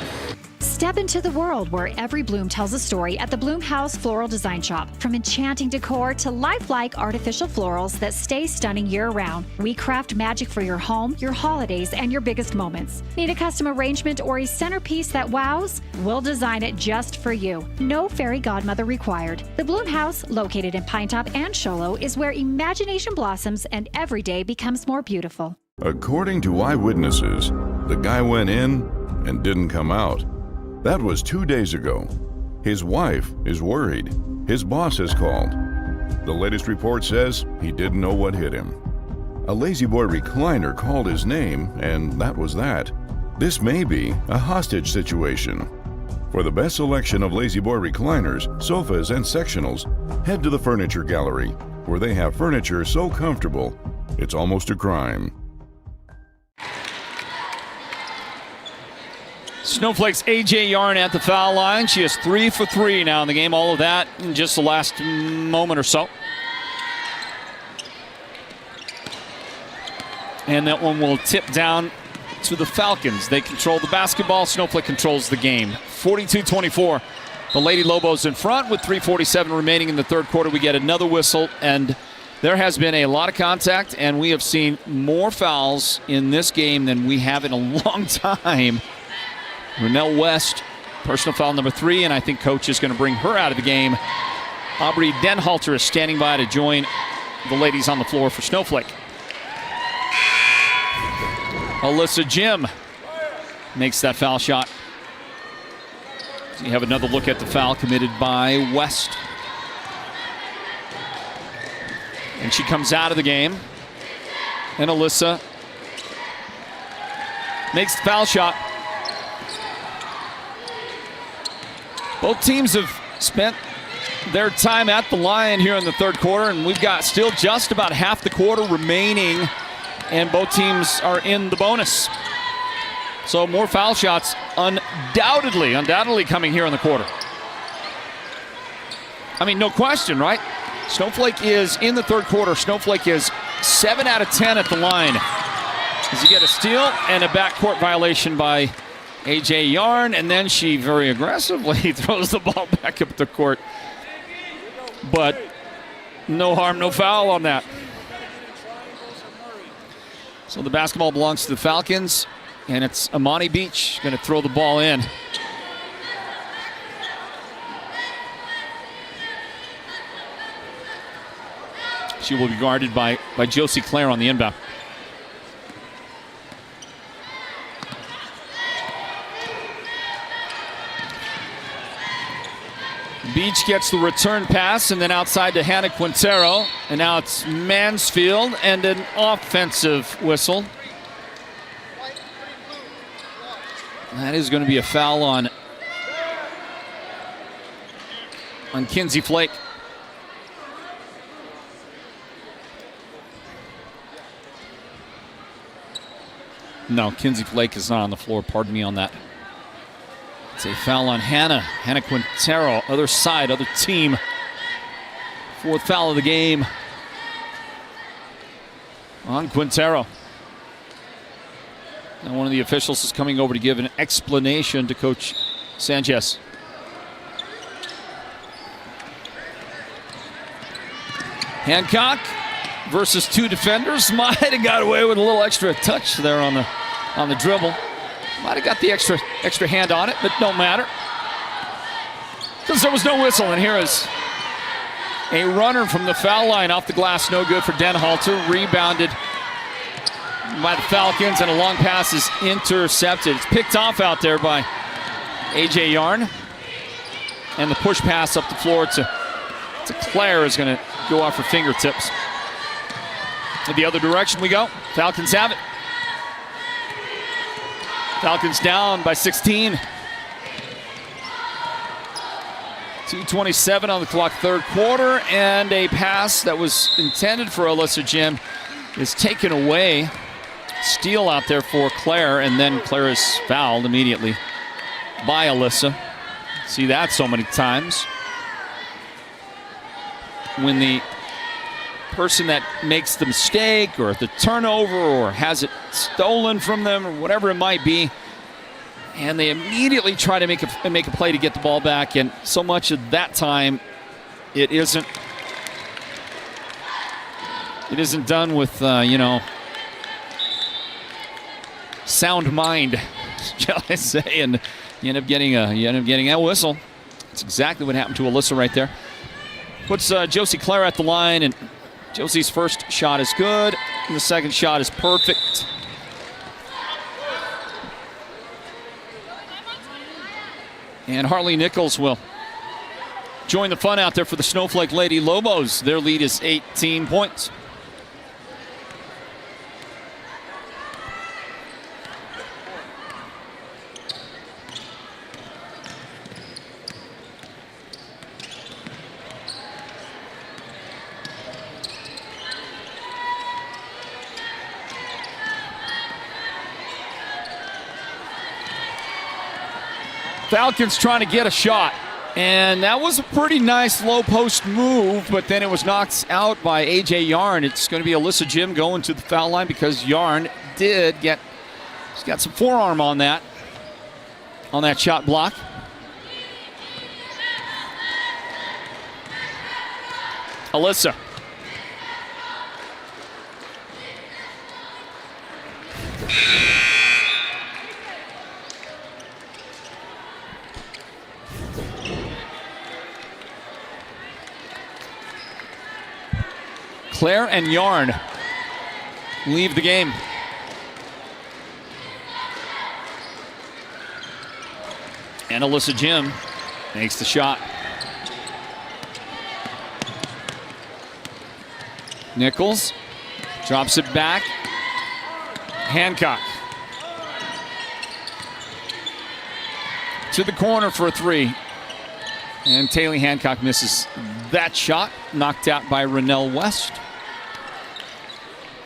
Step into the world where every bloom tells a story at the Bloom House Floral Design Shop. From enchanting decor to lifelike artificial florals that stay stunning year-round, we craft magic for your home, your holidays, and your biggest moments. Need a custom arrangement or a centerpiece that wows? We'll design it just for you. No fairy godmother required. The Bloom House, located in Pinetop and Show Low, is where imagination blossoms and every day becomes more beautiful. According to eyewitnesses, the guy went in and didn't come out. That was 2 days ago. His wife is worried. His boss has called. The latest report says he didn't know what hit him. A Lazy Boy recliner called his name, and that was that. This may be a hostage situation. For the best selection of Lazy Boy recliners, sofas, and sectionals, head to the Furniture Gallery, where they have furniture so comfortable, it's almost a crime. Snowflake's A.J. Yarn at the foul line. She is 3 for 3 now in the game. All of that in just the last moment or so. And that one will tip down to the Falcons. They control the basketball. Snowflake controls the game. 42-24. The Lady Lobos in front with 3:47 remaining in the third quarter. We get another whistle, and there has been a lot of contact, and we have seen more fouls in this game than we have in a long time. Renell West, personal foul number 3, and I think coach is going to bring her out of the game. Aubrey Denhalter is standing by to join the ladies on the floor for Snowflake. Alyssa Jim makes that foul shot. So you have another look at the foul committed by West. And she comes out of the game. And Alyssa makes the foul shot. Both teams have spent their time at the line here in the third quarter, and we've got still just about half the quarter remaining, and both teams are in the bonus. So more foul shots undoubtedly coming here in the quarter. I mean, no question, right? Snowflake is in the third quarter. Snowflake is 7 out of 10 at the line. As you get a steal and a backcourt violation by A.J. Yarn, and then she very aggressively throws the ball back up the court. But no harm, no foul on that. So the basketball belongs to the Falcons, and it's Amani Beach going to throw the ball in. She will be guarded by Josie Clare on the inbound. Beach gets the return pass, and then outside to Hannah Quintero. And now it's Mansfield and an offensive whistle. That is going to be a foul on Kinsey Flake. No, Kinsey Flake is not on the floor. Pardon me on that. It's a foul on Hannah Quintero, other side, other team. Fourth foul of the game on Quintero. And one of the officials is coming over to give an explanation to Coach Sanchez. Hancock versus 2 defenders. Might have got away with a little extra touch there on the dribble. Might have got the extra hand on it, but don't matter. Because there was no whistle, and here is a runner from the foul line off the glass. No good for Denhalter. Rebounded by the Falcons, and a long pass is intercepted. It's picked off out there by A.J. Yarn. And the push pass up the floor to Claire is going to go off her fingertips. The other direction we go. Falcons have it. Falcons down by 16. 2:27 on the clock, third quarter, and a pass that was intended for Alyssa Jim is taken away. Steal out there for Claire, and then Claire is fouled immediately by Alyssa. See that so many times. When the person that makes the mistake or the turnover or has it stolen from them or whatever it might be, And they immediately try to make a play to get the ball back, and so much of that time, it isn't done with sound mind, shall I say? And you end up getting a whistle. That's exactly what happened to Alyssa right there. Puts Josie Clare at the line, and Josie's first shot is good, and the second shot is perfect. And Harley Nichols will join the fun out there for the Snowflake Lady Lobos. Their lead is 18 points. Falcons trying to get a shot. And that was a pretty nice low post move, but then it was knocked out by A.J. Yarn. It's going to be Alyssa Jim going to the foul line because Yarn she's got some forearm on that shot block. Alyssa. Clare and Yarn leave the game. And Alyssa Jim makes the shot. Nichols drops it back. Hancock to the corner for a three. And Taylor Hancock misses that shot, knocked out by Rennell West.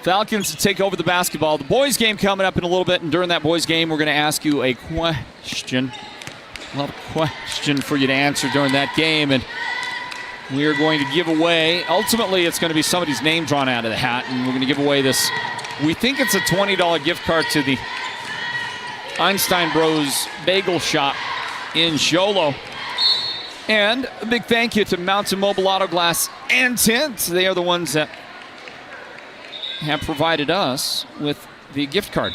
Falcons to take over the basketball. The boys game coming up in a little bit, and during that boys game, we're going to ask you a question. We'll have a question for you to answer during that game, and we are going to give away, ultimately it's going to be somebody's name drawn out of the hat, and we're going to give away this, we think it's a $20 gift card to the Einstein Bros Bagel Shop in Show Low. And a big thank you to Mountain Mobile Auto Glass and Tint. They are the ones that have provided us with the gift card.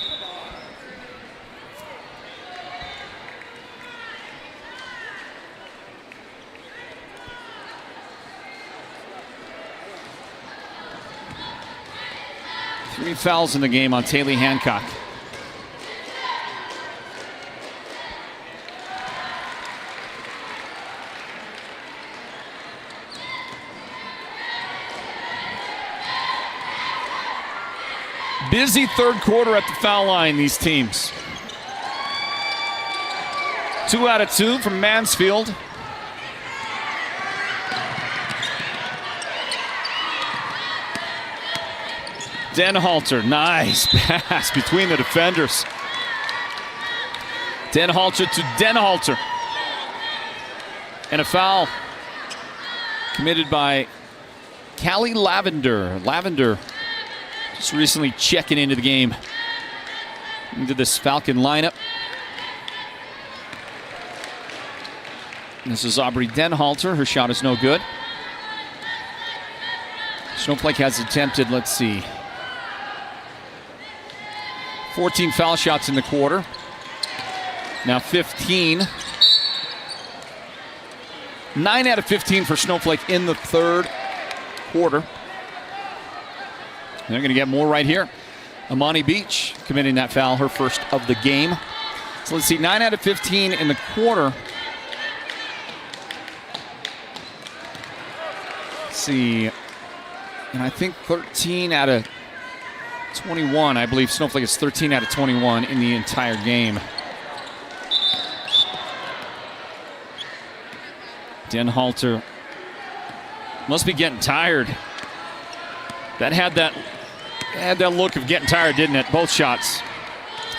Three fouls in the game on Taylor Hancock. Busy third quarter at the foul line, these teams. 2 out of 2 from Mansfield. Denhalter, nice pass between the defenders. Denhalter to Denhalter. And a foul committed by Callie Lavender. Lavender just recently checking into the game, into this Falcon lineup. This is Aubrey Denhalter. Her shot is no good. Snowflake has attempted, let's see, 14 foul shots in the quarter. Now 15. 9 out of 15 for Snowflake in the third quarter. They're going to get more right here. Amani Beach committing that foul, her first of the game. So let's see, 9 out of 15 in the quarter. Let's see, and I think 13 out of 21. I believe Snowflake is 13 out of 21 in the entire game. Denhalter must be getting tired. That had that look of getting tired, didn't it? Both shots.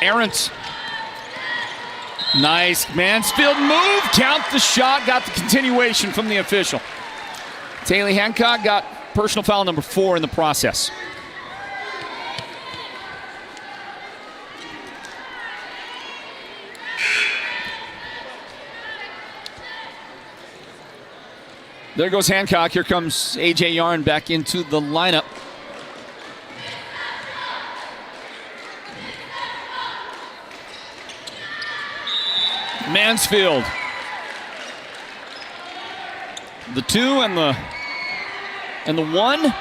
Arendt. Nice Mansfield move. Count the shot. Got the continuation from the official. Taylor Hancock got personal foul number 4 in the process. There goes Hancock. Here comes A.J. Yarn back into the lineup. Mansfield. The 2 and the 1.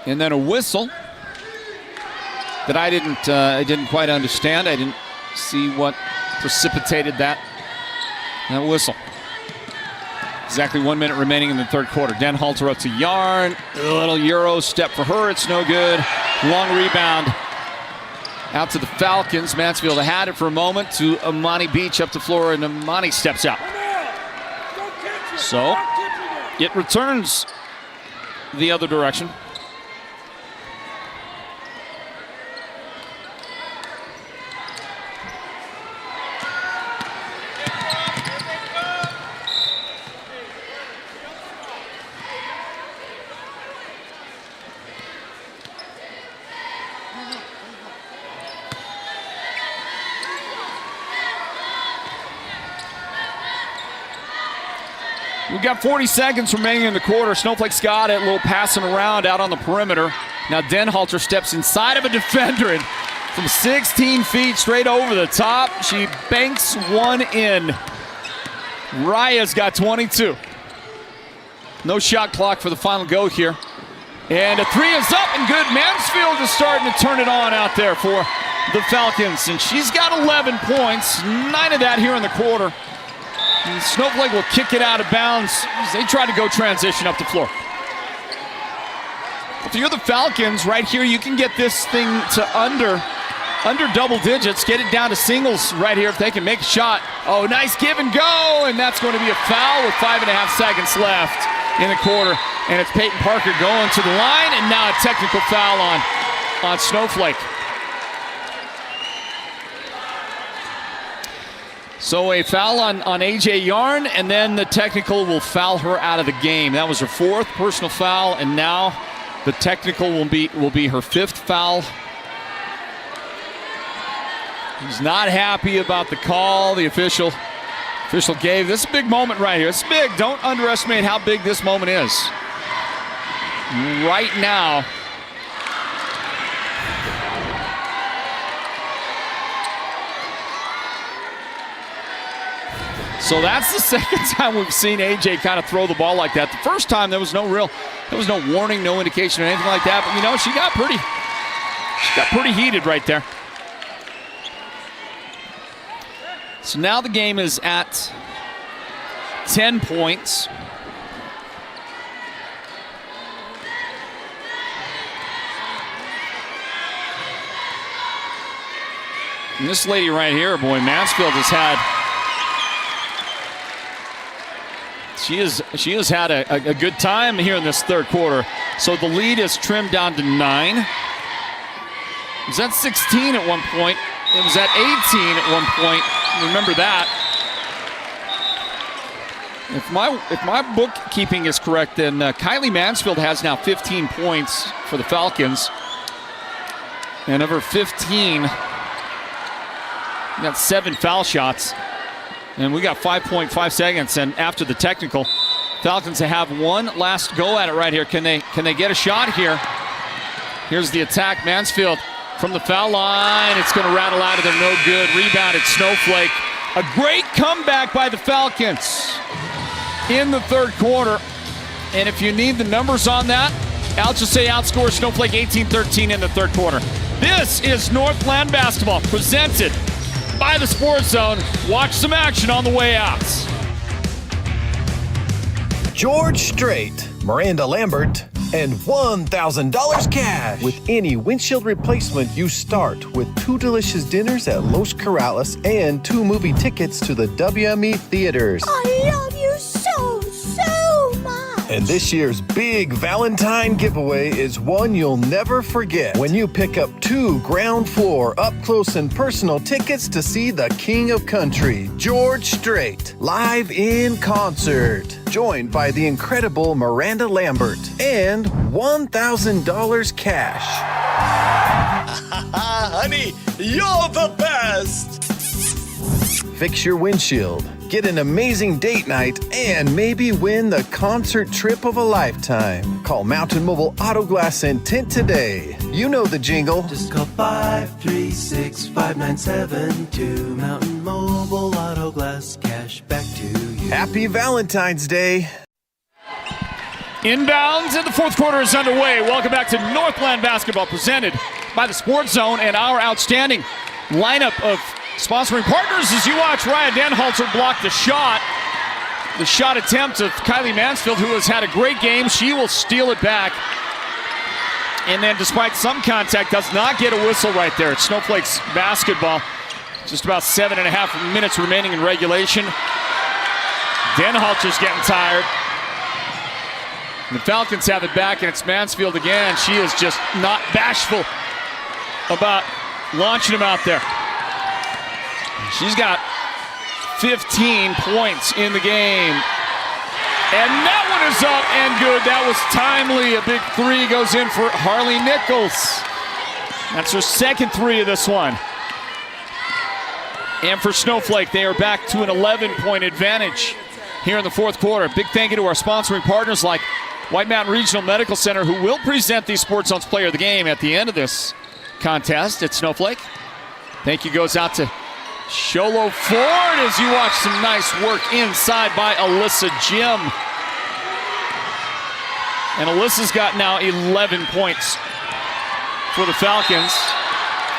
And then a whistle that I didn't quite understand. I didn't see what precipitated that whistle. Exactly 1 minute remaining in the third quarter. Denhalter up to Yarn. A little Euro step for her. It's no good. Long rebound. Out to the Falcons. Mansfield had it for a moment to Amani Beach up the floor, and Amani steps out. So it returns the other direction. We've got 40 seconds remaining in the quarter. Snowflake's got it. A little passing around out on the perimeter. Now Denhalter steps inside of a defender and from 16 feet straight over the top. She banks one in. Raya's got 22. No shot clock for the final go here. And a 3 is up and good. Mansfield is starting to turn it on out there for the Falcons. And she's got 11 points. 9 of that here in the quarter. And Snowflake will kick it out of bounds as they try to go transition up the floor. If you're the Falcons, right here, you can get this thing to under double digits, get it down to singles right here if they can make a shot. Oh, nice give and go, and that's going to be a foul with 5.5 seconds left in the quarter. And it's Peyton Parker going to the line, and now a technical foul on Snowflake. So a foul on A.J. Yarn, and then the technical will foul her out of the game. That was her 4th personal foul, and now the technical will be her 5th foul. He's not happy about the call the official gave. This is a big moment right here. It's big. Don't underestimate how big this moment is. Right now, so that's the second time we've seen AJ kind of throw the ball like that. The first time there was no warning, no indication or anything like that. But you know, she got pretty heated right there. So now the game is at 10 points. And this lady right here, boy, Mansfield has had. She has had a good time here in this third quarter. So the lead is trimmed down to 9. It was at 16 at one point. It was at 18 at one point. Remember that. If my bookkeeping is correct, then Kylie Mansfield has now 15 points for the Falcons. And of her 15, we got 7 foul shots. And we got 5.5 seconds. And after the technical, Falcons have one last go at it right here. Can they get a shot here? Here's the attack. Mansfield from the foul line. It's going to rattle out of there. No good. Rebounded Snowflake. A great comeback by the Falcons in the third quarter. And if you need the numbers on that, Alchesay outscores Snowflake 18-13 in the third quarter. This is Northland Basketball presented by the Sports Zone. Watch some action on the way out. George Strait, Miranda Lambert, and $1,000 cash. With any windshield replacement, you start with 2 delicious dinners at Los Corrales and 2 movie tickets to the WME theaters. I love you so much. And this year's big Valentine giveaway is one you'll never forget when you pick up 2 ground floor up close and personal tickets to see the King of Country, George Strait, live in concert. Joined by the incredible Miranda Lambert and $1,000 cash. Honey, you're the best. Fix your windshield. Get an amazing date night and maybe win the concert trip of a lifetime. Call Mountain Mobile Auto Glass and Tint today. You know the jingle. Just call 536-5972. Mountain Mobile Auto Glass, cash back to you. Happy Valentine's Day. Inbounds and the fourth quarter is underway. Welcome back to Northland Basketball, presented by the Sports Zone and our outstanding lineup of sponsoring partners as you watch Ryan Denhalter block the shot. The shot attempt of Kylie Mansfield, who has had a great game. She will steal it back. And then despite some contact, does not get a whistle right there. It's Snowflake's basketball. Just about 7.5 minutes remaining in regulation. Denhalter's getting tired. The Falcons have it back, and it's Mansfield again. She is just not bashful about launching him out there. She's got 15 points in the game. And that one is up and good. That was timely. A big three goes in for Harley Nichols. That's her second three of this one. And for Snowflake, they are back to an 11-point advantage here in the fourth quarter. Big thank you to our sponsoring partners like White Mountain Regional Medical Center, who will present the Sports Zone's Player of the Game at the end of this contest at Snowflake. Thank you goes out to Sholo Ford as you watch some nice work inside by Alyssa Jim. And Alyssa's got now 11 points for the Falcons.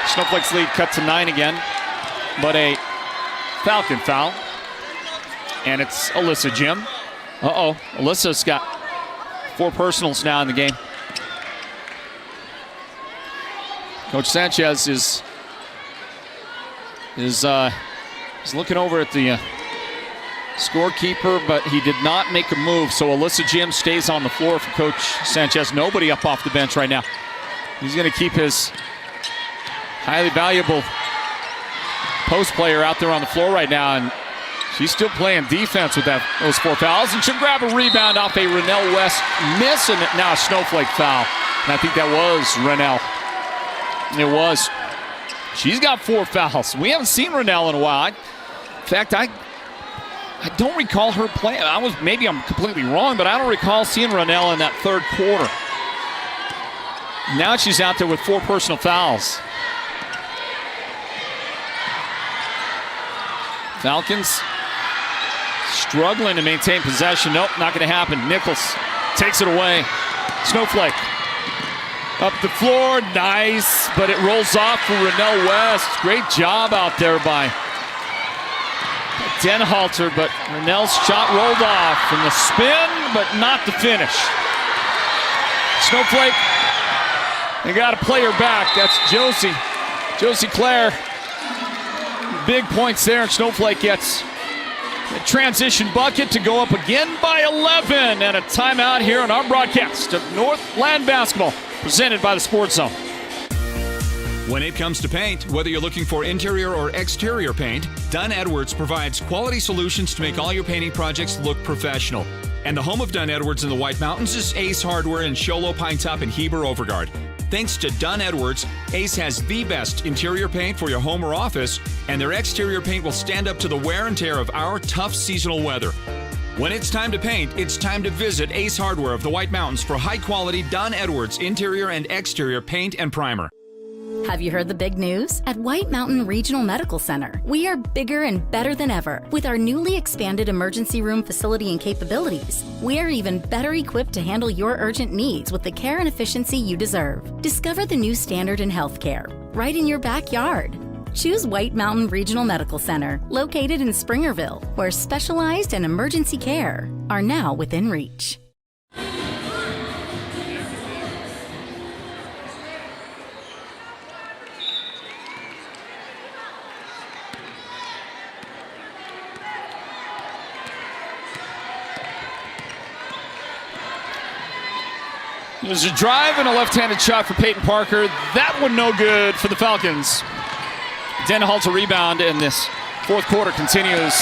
Snowflake's lead cut to 9 again, but a Falcon foul. And it's Alyssa Jim. Alyssa's got 4 personals now in the game. Coach Sanchez is looking over at the scorekeeper, but he did not make a move. So Alyssa Jim stays on the floor for Coach Sanchez. Nobody up off the bench right now. He's going to keep his highly valuable post player out there on the floor right now, and she's still playing defense with those 4 fouls, and she'll grab a rebound off a Rennell West miss, and now a Snowflake foul. And I think that was Rennell. It was. She's got 4 fouls. We haven't seen Rennell in a while. In fact, I don't recall her playing. Maybe I'm completely wrong, but I don't recall seeing Rennell in that third quarter. Now she's out there with 4 personal fouls. Falcons struggling to maintain possession. Nope, not going to happen. Nichols takes it away. Snowflake up the floor, nice, but it rolls off for Rennell West. Great job out there by Denhalter, but Rennell's shot rolled off from the spin, but not the finish. Snowflake, they got to play her back. That's Josie Clare. Big points there, and Snowflake gets a transition bucket to go up again by 11, and a timeout here on our broadcast of Northland Basketball, presented by the Sports Zone. When it comes to paint, whether you're looking for interior or exterior paint, Dunn Edwards provides quality solutions to make all your painting projects look professional. And the home of Dunn Edwards in the White Mountains is Ace Hardware in Sholo, Pine Top, and Heber Overgard. Thanks to Dunn Edwards, Ace has the best interior paint for your home or office, and their exterior paint will stand up to the wear and tear of our tough seasonal weather. When it's time to paint, it's time to visit Ace Hardware of the White Mountains for high-quality Dunn Edwards interior and exterior paint and primer. Have you heard the big news? At White Mountain Regional Medical Center, we are bigger and better than ever. With our newly expanded emergency room facility and capabilities, we are even better equipped to handle your urgent needs with the care and efficiency you deserve. Discover the new standard in healthcare, right in your backyard. Choose White Mountain Regional Medical Center, located in Springerville, where specialized and emergency care are now within reach. There's a drive and a left-handed shot for Peyton Parker. That one no good for the Falcons. Denhalter rebound, and this fourth quarter continues.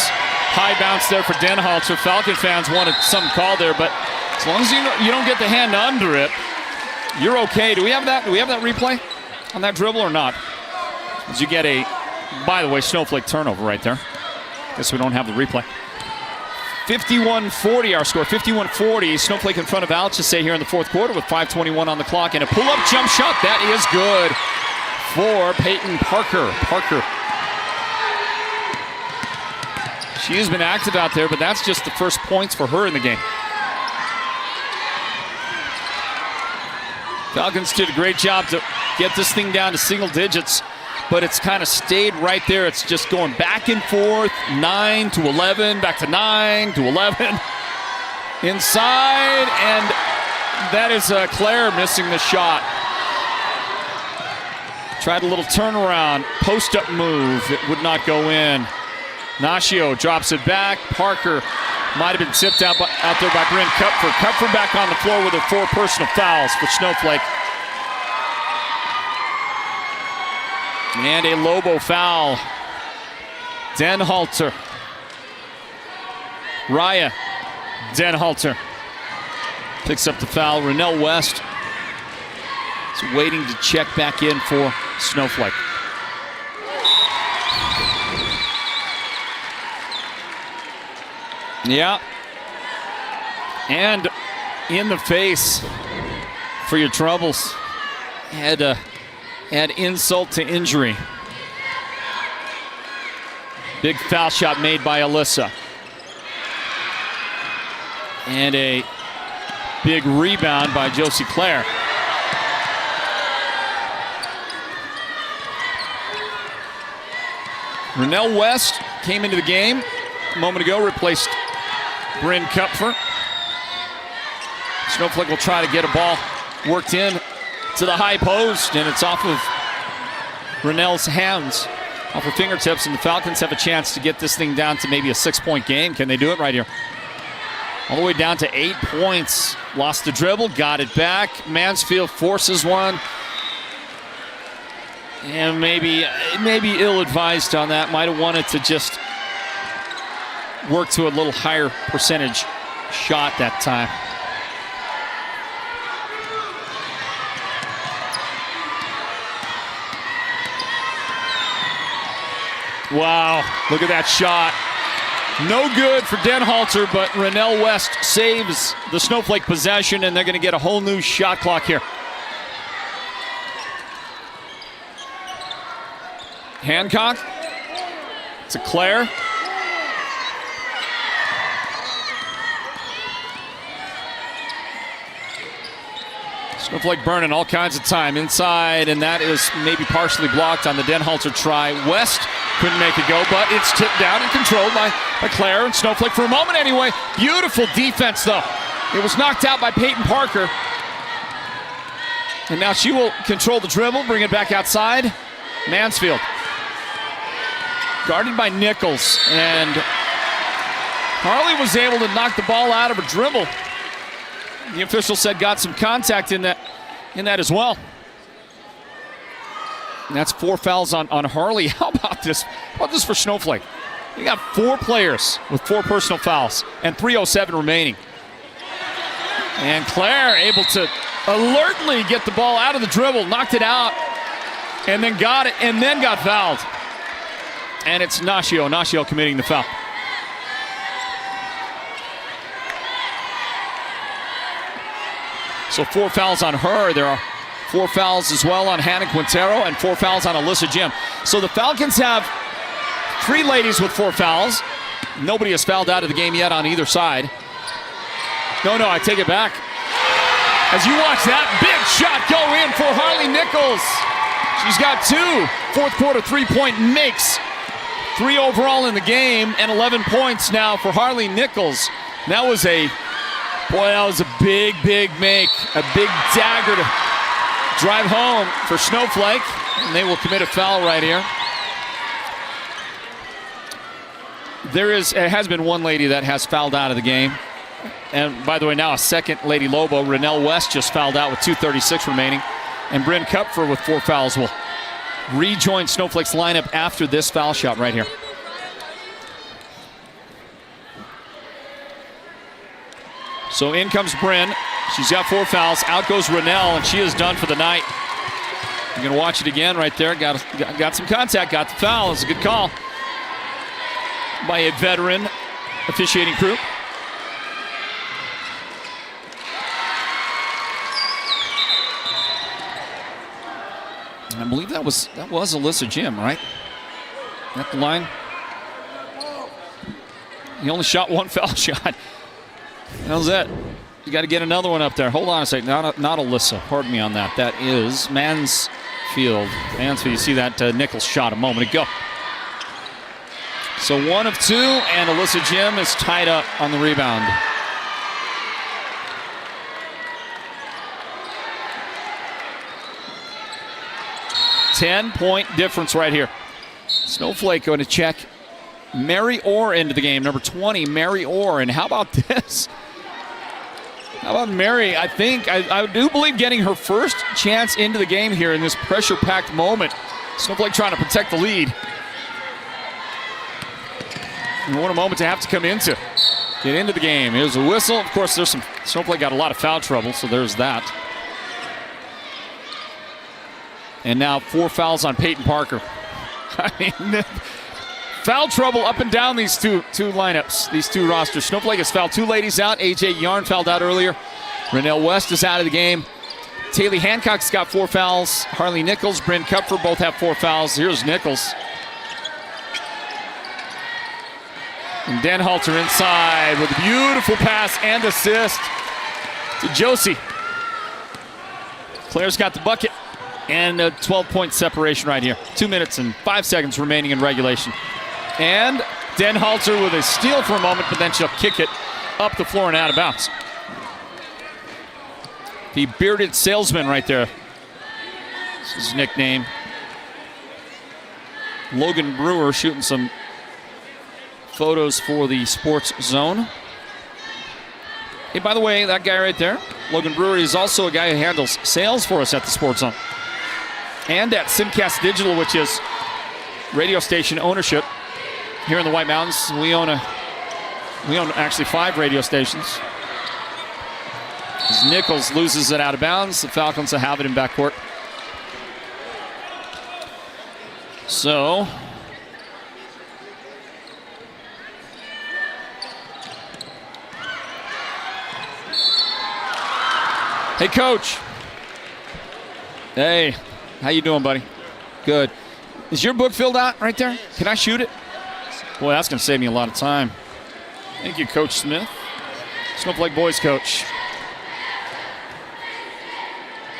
High bounce there for Denhalter. Falcon fans wanted some call there, but as long as you don't get the hand under it, you're okay. Do we have that? Do we have that replay on that dribble or not? As you get a, by the way, Snowflake turnover right there. Guess we don't have the replay. 51-40 our score. 51-40. Snowflake in front of Alchesay here in the fourth quarter with 5:21 on the clock. And a pull-up jump shot. That is good for Peyton Parker. She has been active out there, but that's just the first points for her in the game. Falcons did a great job to get this thing down to single digits, but it's kind of stayed right there. It's just going back and forth, 9 to 11, back to 9 to 11. Inside, and that is Claire missing the shot. Tried a little turnaround, post-up move. It would not go in. Nashio drops it back. Parker might have been tipped out there by Bryn Kupfer. Kupfer back on the floor with her 4 personal fouls for Snowflake. And a Lobo foul. Denhalter. Raya Denhalter picks up the foul. Rennell West is waiting to check back in for Snowflake. Yeah. And in the face for your troubles. Add insult to injury. Big foul shot made by Alyssa. And a big rebound by Josie Claire. Rennell West came into the game a moment ago, replaced Bryn Kupfer. Snowflake will try to get a ball worked in to the high post, and it's off of Rennell's hands, off her fingertips, and the Falcons have a chance to get this thing down to maybe a 6-point game. Can they do it right here? All the way down to 8 points. Lost the dribble, got it back. Mansfield forces one. And maybe ill-advised on that. Might have wanted to just work to a little higher percentage shot that time. Wow, look at that shot. No good for Denhalter, but Rennell West saves the Snowflake possession, and they're going to get a whole new shot clock here. Hancock to Claire. Snowflake burning all kinds of time inside, and that is maybe partially blocked on the Denhalter try. West couldn't make it go, but it's tipped down and controlled by Claire and Snowflake for a moment anyway. Beautiful defense, though. It was knocked out by Peyton Parker. And now she will control the dribble, bring it back outside. Mansfield. Guarded by Nichols, and Harley was able to knock the ball out of her dribble. The official said got some contact in that as well. And that's 4 fouls on Harley. How about this? How about this for Snowflake? You got 4 players with 4 personal fouls and 3:07 remaining. And Claire able to alertly get the ball out of the dribble, knocked it out, and then got it, and then got fouled. And it's Nashio committing the foul. So 4 fouls on her. There are 4 fouls as well on Hannah Quintero and 4 fouls on Alyssa Jim. So the Falcons have 3 ladies with 4 fouls. Nobody has fouled out of the game yet on either side. No, I take it back. As you watch that big shot go in for Harley Nichols. She's got 2 fourth quarter 3-point makes. 3 overall in the game and 11 points now for Harley Nichols. That was a big make. A big dagger to drive home for Snowflake. And they will commit a foul right here. There has been one lady that has fouled out of the game. And by the way, now a second Lady Lobo. Rennell West just fouled out with 2:36 remaining. And Bryn Kupfer with 4 fouls will rejoin Snowflake's lineup after this foul shot right here. So in comes Bryn. She's got 4 fouls. Out goes Rennell, and she is done for the night. You're going to watch it again right there. Got some contact, got the foul. It's a good call. by a veteran officiating crew. I believe that was Alchesay Jim, right? At the line. He only shot one foul shot. That was it. You got to get another one up there. Hold on a second. Not Alchesay. Pardon me on that. That is Mansfield. Mansfield. You see that Nichols shot a moment ago. So 1 of 2, and Alchesay Jim is tied up on the rebound. Ten-point difference right here. Snowflake going to check Mary Orr into the game. Number 20, Mary Orr. And how about this? How about Mary? I do believe getting her first chance into the game here in this pressure-packed moment. Snowflake trying to protect the lead. And what a moment to have to come into. Get into the game. Here's a whistle. Of course, Snowflake got a lot of foul trouble, so there's that. And now 4 fouls on Peyton Parker. I mean, foul trouble up and down these two lineups, these two rosters. Snowflake has fouled 2 ladies out. AJ Yarn fouled out earlier. Renelle West is out of the game. Taylor Hancock's got 4 fouls. Harley Nichols, Bryn Kupfer both have 4 fouls. Here's Nichols. And Denhalter inside with a beautiful pass and assist to Josie. Claire's got the bucket. And a 12-point separation right here. 2 minutes and 5 seconds remaining in regulation. And Denhalter with a steal for a moment, but then she'll kick it up the floor and out of bounds. The bearded salesman right there. This is his nickname. Logan Brewer shooting some photos for the Sports Zone. Hey, by the way, that guy right there, Logan Brewer, is also a guy who handles sales for us at the Sports Zone. And at Simcast Digital, which is radio station ownership here in the White Mountains. We own actually 5 radio stations. As Nichols loses it out of bounds, the Falcons will have it in backcourt. So, hey, Coach. Hey. How you doing, buddy? Good. Is your book filled out right there? Can I shoot it? Boy, that's going to save me a lot of time. Thank you, Coach Smith. Snowflake boys coach.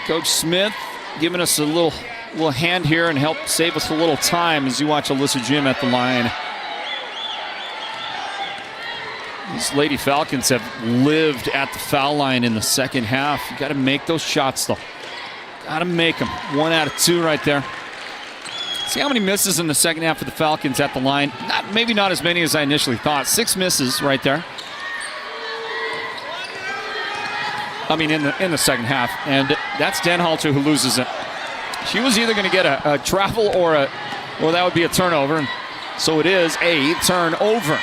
Coach Smith giving us a little hand here and help save us a little time as you watch Alchesay Jim at the line. These Lady Falcons have lived at the foul line in the second half. You got to make those shots, though. Got to make them. 1 out of 2 right there. See how many misses in the second half for the Falcons at the line. Maybe not as many as I initially thought. 6 misses right there. I mean, in the second half. And that's Denhalter who loses it. She was either going to get a travel or that would be a turnover. And so it is a turnover.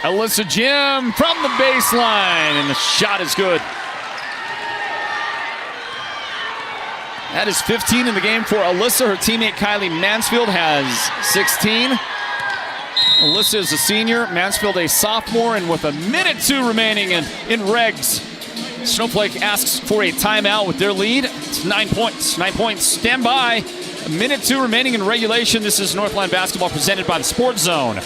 Alchesay Jim from the baseline, and the shot is good. That is 15 in the game for Alchesay. Her teammate Kylie Mansfield has 16. Alchesay is a senior, Mansfield a sophomore, and with a minute 2 remaining in regs, Snowflake asks for a timeout with their lead. It's 9 points. 9 points. Stand by. A minute 2 remaining in regulation. This is Northland Basketball presented by the Sports Zone.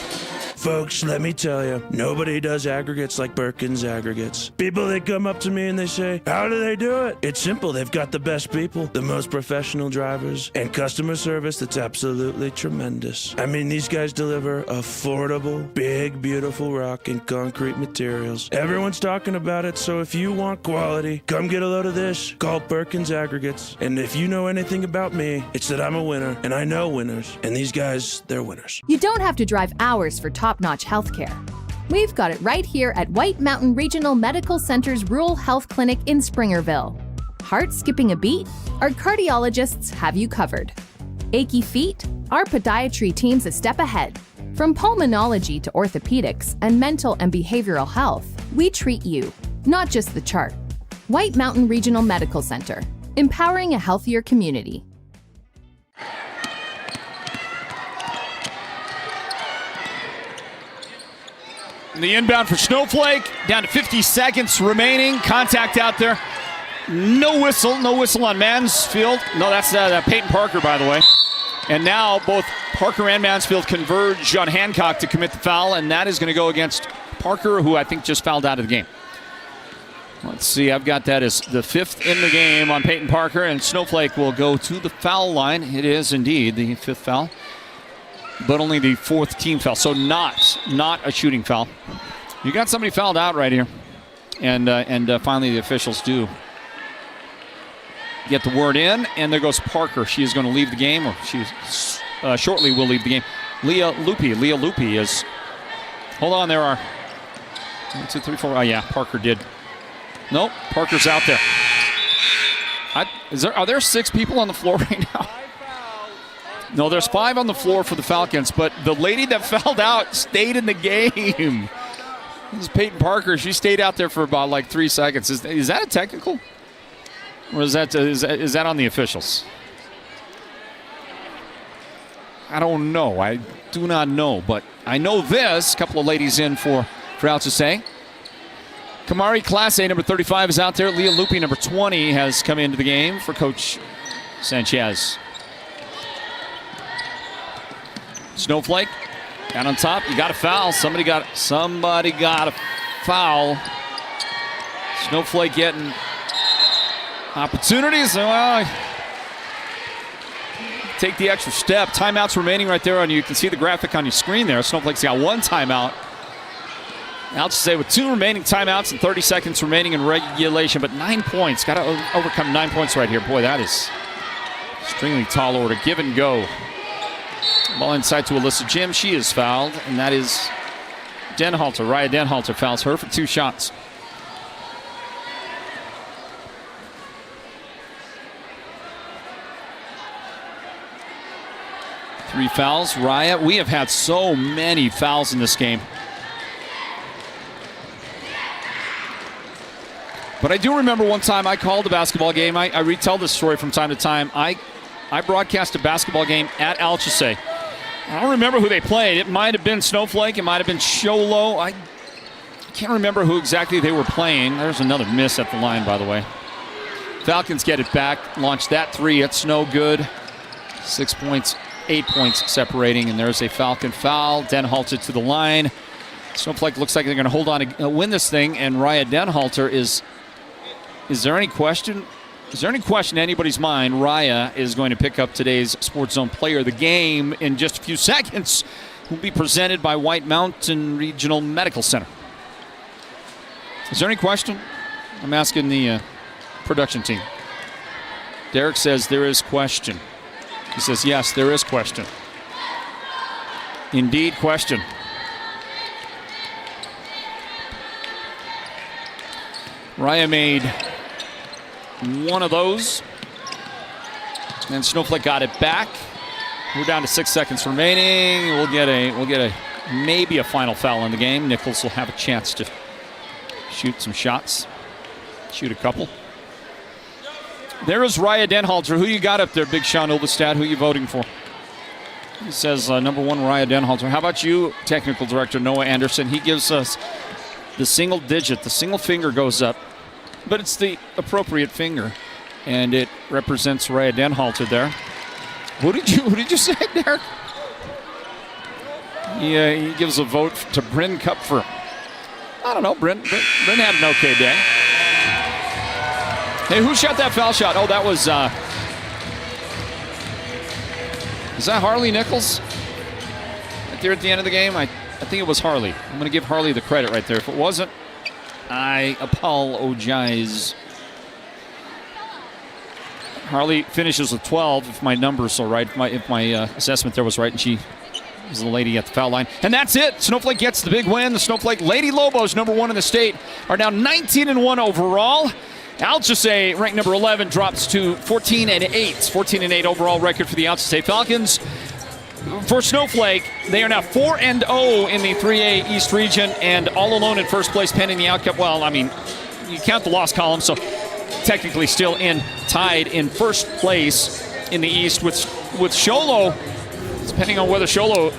Folks, let me tell you, nobody does aggregates like Birkin's Aggregates. People, they come up to me and they say, how do they do it? It's simple. They've got the best people, the most professional drivers, and customer service that's absolutely tremendous. I mean, these guys deliver affordable, big, beautiful rock and concrete materials. Everyone's talking about it, so if you want quality, come get a load of this. Call Birkin's Aggregates. And if you know anything about me, it's that I'm a winner, and I know winners. And these guys, they're winners. You don't have to drive hours for top-notch healthcare. We've got it right here at White Mountain Regional Medical Center's Rural Health Clinic in Springerville. Heart skipping a beat? Our cardiologists have you covered. Achy feet? Our podiatry team's a step ahead. From pulmonology to orthopedics and mental and behavioral health, we treat you, not just the chart. White Mountain Regional Medical Center, empowering a healthier community. The inbound for Snowflake, down to 50 seconds remaining. Contact out there. No whistle on Mansfield. No, that's Peyton Parker, by the way. And now both Parker and Mansfield converge on Hancock to commit the foul, and that is going to go against Parker, who I think just fouled out of the game. Let's see, I've got that as the 5th in the game on Peyton Parker, and Snowflake will go to the foul line. It is indeed the 5th foul, but only the 4th team foul, so not a shooting foul. You got somebody fouled out right here, and finally the officials do get the word in, and there goes Parker. She is going to leave the game, or she shortly will leave the game. Leah Loopy is. Hold on, there are 1, 2, 3, 4. Oh yeah, Parker did. Nope, Parker's out there. Are there 6 people on the floor right now? No, there's 5 on the floor for the Falcons, but the lady that fouled out stayed in the game. This is Peyton Parker. She stayed out there for about like 3 seconds. Is that a technical? Or is that on the officials? I don't know. I do not know, but I know this. A couple of ladies in for Alchesay. Kamari Class A, number 35, is out there. Leah Loopy, number 20, has come into the game for Coach Sanchez. Snowflake down on top. You got a foul. Somebody got a foul. Snowflake getting opportunities. Well, take the extra step. Timeouts remaining right there on you. You can see the graphic on your screen there. Snowflake's got 1 timeout. Alchesay with 2 remaining timeouts and 30 seconds remaining in regulation, but 9 points. Got to overcome 9 points right here. Boy, that is extremely tall order. Give and go. Ball inside to Alyssa Jim. She is fouled, and that is Denhalter. Raya Denhalter fouls her for 2 shots. Three fouls. Raya, we have had so many fouls in this game. But I do remember one time I called a basketball game. I retell this story from time to time. I broadcast a basketball game at Alchesay. I don't remember who they played. It might have been Snowflake. It might have been Sholo. I can't remember who exactly they were playing. There's another miss at the line, by the way. Falcons get it back. Launch that 3. It's no good. 6 points, 8 points separating. And there's a Falcon foul. Denhalter to the line. Snowflake looks like they're going to hold on to win this thing. And Raya Denhalter is there any question? Is there any question in anybody's mind? Raya is going to pick up today's Sports Zone Player of the Game in just a few seconds. Will be presented by White Mountain Regional Medical Center. Is there any question? I'm asking the production team. Derek says there is question. He says, yes, there is question. Indeed, question. Raya made one of those. And Snowflake got it back. We're down to 6 seconds remaining. We'll get maybe a final foul in the game. Nichols will have a chance to shoot some shots. Shoot a couple. There is Raya Denhalter. Who you got up there, Big Sean Obestad? Who you voting for? He says number 1, Raya Denhalter. How about you, Technical Director Noah Anderson? He gives us the single digit. The single finger goes up. But it's the appropriate finger. And it represents Raya Denhalter there. Who did you say, Derek? Yeah, he gives a vote to Bryn Kupfer. I don't know. Bryn had an okay day. Hey, who shot that foul shot? Oh, that was... is that Harley Nichols? Right there at the end of the game? I think it was Harley. I'm going to give Harley the credit right there. If it wasn't, I apologize. Harley finishes with 12, if my numbers are right, if my assessment there was right, and she was the lady at the foul line. And that's it. Snowflake gets the big win. The Snowflake Lady Lobos, number 1 in the state, are now 19-1 overall. Alchesay, ranked number 11, drops to 14-8. 14-8 overall record for the Alchesay Falcons. For Snowflake, they are now 4-0 in the 3A East region, and all alone in first place pending the outcome. Well, I mean, you count the loss column, so technically still tied in first place in the East with Sholo. Depending on whether Sholo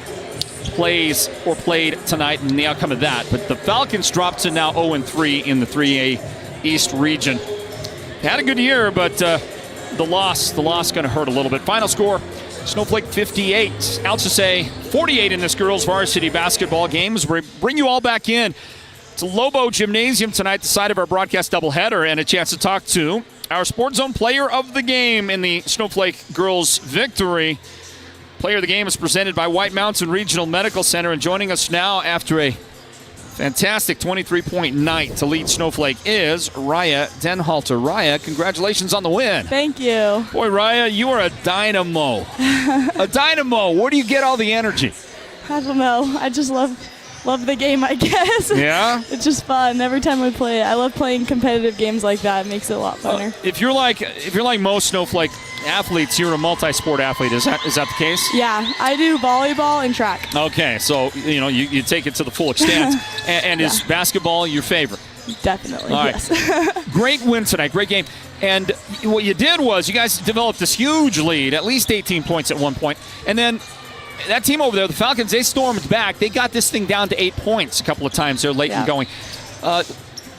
plays or played tonight and the outcome of that. But the Falcons dropped to now 0-3 in the 3A East region. They had a good year, but the loss going to hurt a little bit. Final score, Snowflake 58, Alchesay 48 in this girls varsity basketball game. As we bring you all back in to Lobo Gymnasium tonight, the side of our broadcast doubleheader, and a chance to talk to our Sports Zone player of the game in the Snowflake girls victory. Player of the game is presented by White Mountain Regional Medical Center, and joining us now after a fantastic 23-point night to lead Snowflake is Raya Denhalter. Raya, congratulations on the win. Thank you. Boy, Raya, you are a dynamo. A dynamo. Where do you get all the energy? I don't know. I just love the game, I guess. Yeah? It's just fun. Every time I play it, I love playing competitive games like that. It makes it a lot funner. If you're like most Snowflake athletes, you're a multi-sport athlete. Is that the case? Yeah, I do volleyball and track. Okay, so you take it to the full extent. and is basketball your favorite? Definitely. All right. Yes. Great win tonight. Great game. And what you did was you guys developed this huge lead, at least 18 points at one point, and then that team over there, the Falcons, they stormed back. They got this thing down to 8 points a couple of times there late in going.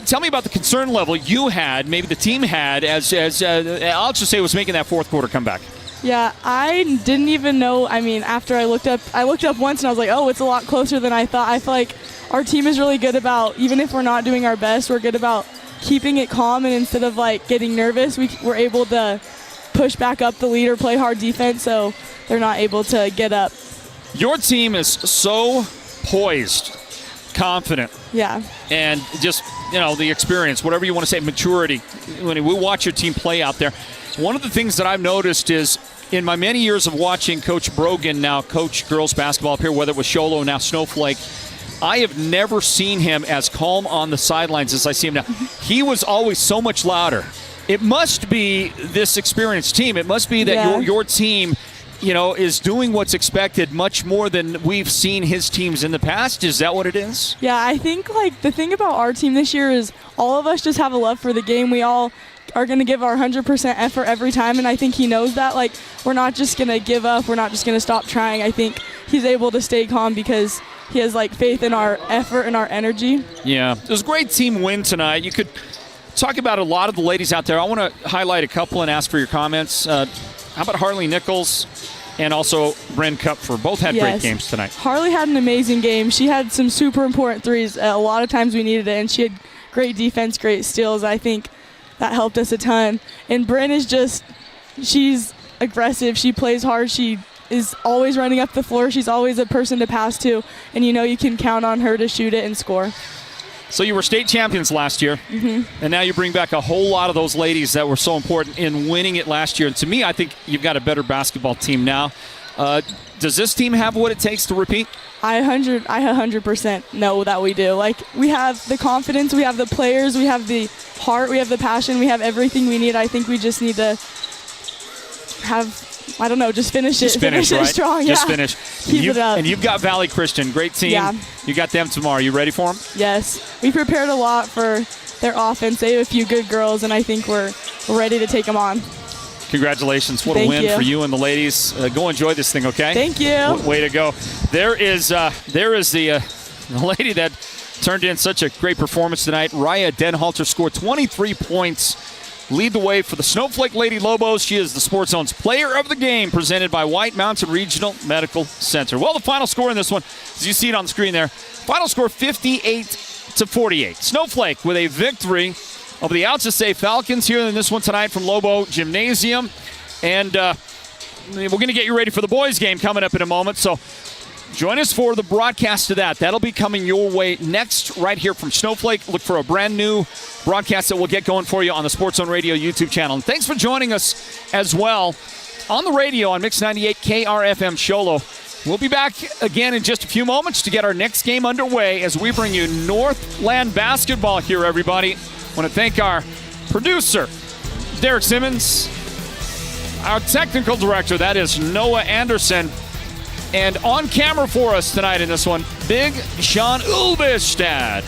Tell me about the concern level you had, maybe the team had, as Alchesay was making that fourth quarter comeback. Yeah, I didn't even know. I mean, after I looked up once and I was like, oh, it's a lot closer than I thought. I feel like our team is really good about, even if we're not doing our best, we're good about keeping it calm, and instead of getting nervous, we're able to push back up the lead or play hard defense so they're not able to get up. Your team is so poised, confident. Yeah. And just, the experience, whatever you want to say, maturity. When we watch your team play out there, one of the things that I've noticed is in my many years of watching Coach Brogan now coach girls basketball up here, whether it was Sholo, now Snowflake, I have never seen him as calm on the sidelines as I see him now. He was always so much louder. It must be this experienced team. It must be that your team is doing what's expected much more than we've seen his teams in the past. Is that what it is? Yeah, I think the thing about our team this year is all of us just have a love for the game. We all are going to give our 100% effort every time, and I think he knows that. We're not just going to give up. We're not just going to stop trying. I think he's able to stay calm because he has faith in our effort and our energy. Yeah, it was a great team win tonight. You could talk about a lot of the ladies out there. I want to highlight a couple and ask for your comments. How about Harley Nichols and also Bren Kupfer? Both had great games tonight. Harley had an amazing game. She had some super important threes. A lot of times we needed it, and she had great defense, great steals. I think that helped us a ton. And Bren is she's aggressive. She plays hard. She is always running up the floor. She's always a person to pass to, and you can count on her to shoot it and score. So you were state champions last year, and now you bring back a whole lot of those ladies that were so important in winning it last year. And to me, I think you've got a better basketball team now. Does this team have what it takes to repeat? I 100% know that we do. We have the confidence, we have the players, we have the heart, we have the passion, we have everything we need. I think we just need to just finish it. Just finish it strong. Just finish. Keep it up. And you've got Valley Christian, great team. Yeah. You got them tomorrow. You ready for them? Yes. We prepared a lot for their offense. They have a few good girls, and I think we're ready to take them on. Congratulations. What a win for you and the ladies. Go enjoy this thing, okay? Thank you. Way to go. There is the lady that turned in such a great performance tonight. Raya Denhalter scored 23 points. Lead the way for the Snowflake Lady Lobos. She is the Sports Zone's player of the game, presented by White Mountain Regional Medical Center. Well, the final score in this one, as you see it on the screen there, final score 58-48. Snowflake with a victory over the Alchesay Falcons here in this one tonight from Lobo Gymnasium. And we're going to get you ready for the boys' game coming up in a moment. So join us for the broadcast of that. That'll be coming your way next right here from Snowflake. Look for a brand new broadcast that we'll get going for you on the Sports Zone Radio YouTube channel. And thanks for joining us as well on the radio on Mix 98 KRFM Sholo. We'll be back again in just a few moments to get our next game underway as we bring you Northland Basketball here, everybody. I want to thank our producer, Derek Simmons, our technical director, that is Noah Anderson, and on camera for us tonight in this one, Big Sean Ulbestad.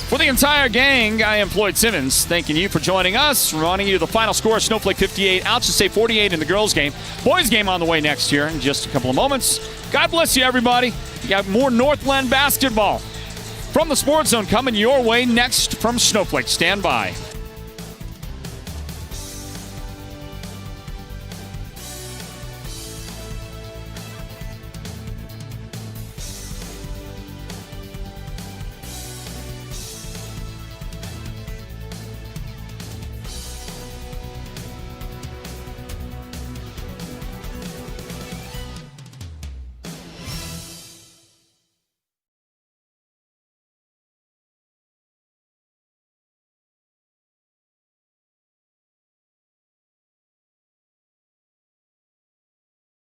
For the entire gang, I am Floyd Simmons, thanking you for joining us, reminding you the final score, Snowflake 58, Alchesay 48 in the girls' game. Boys' game on the way next year in just a couple of moments. God bless you, everybody. You got more Northland basketball from the Sports Zone coming your way next from Snowflake. Stand by.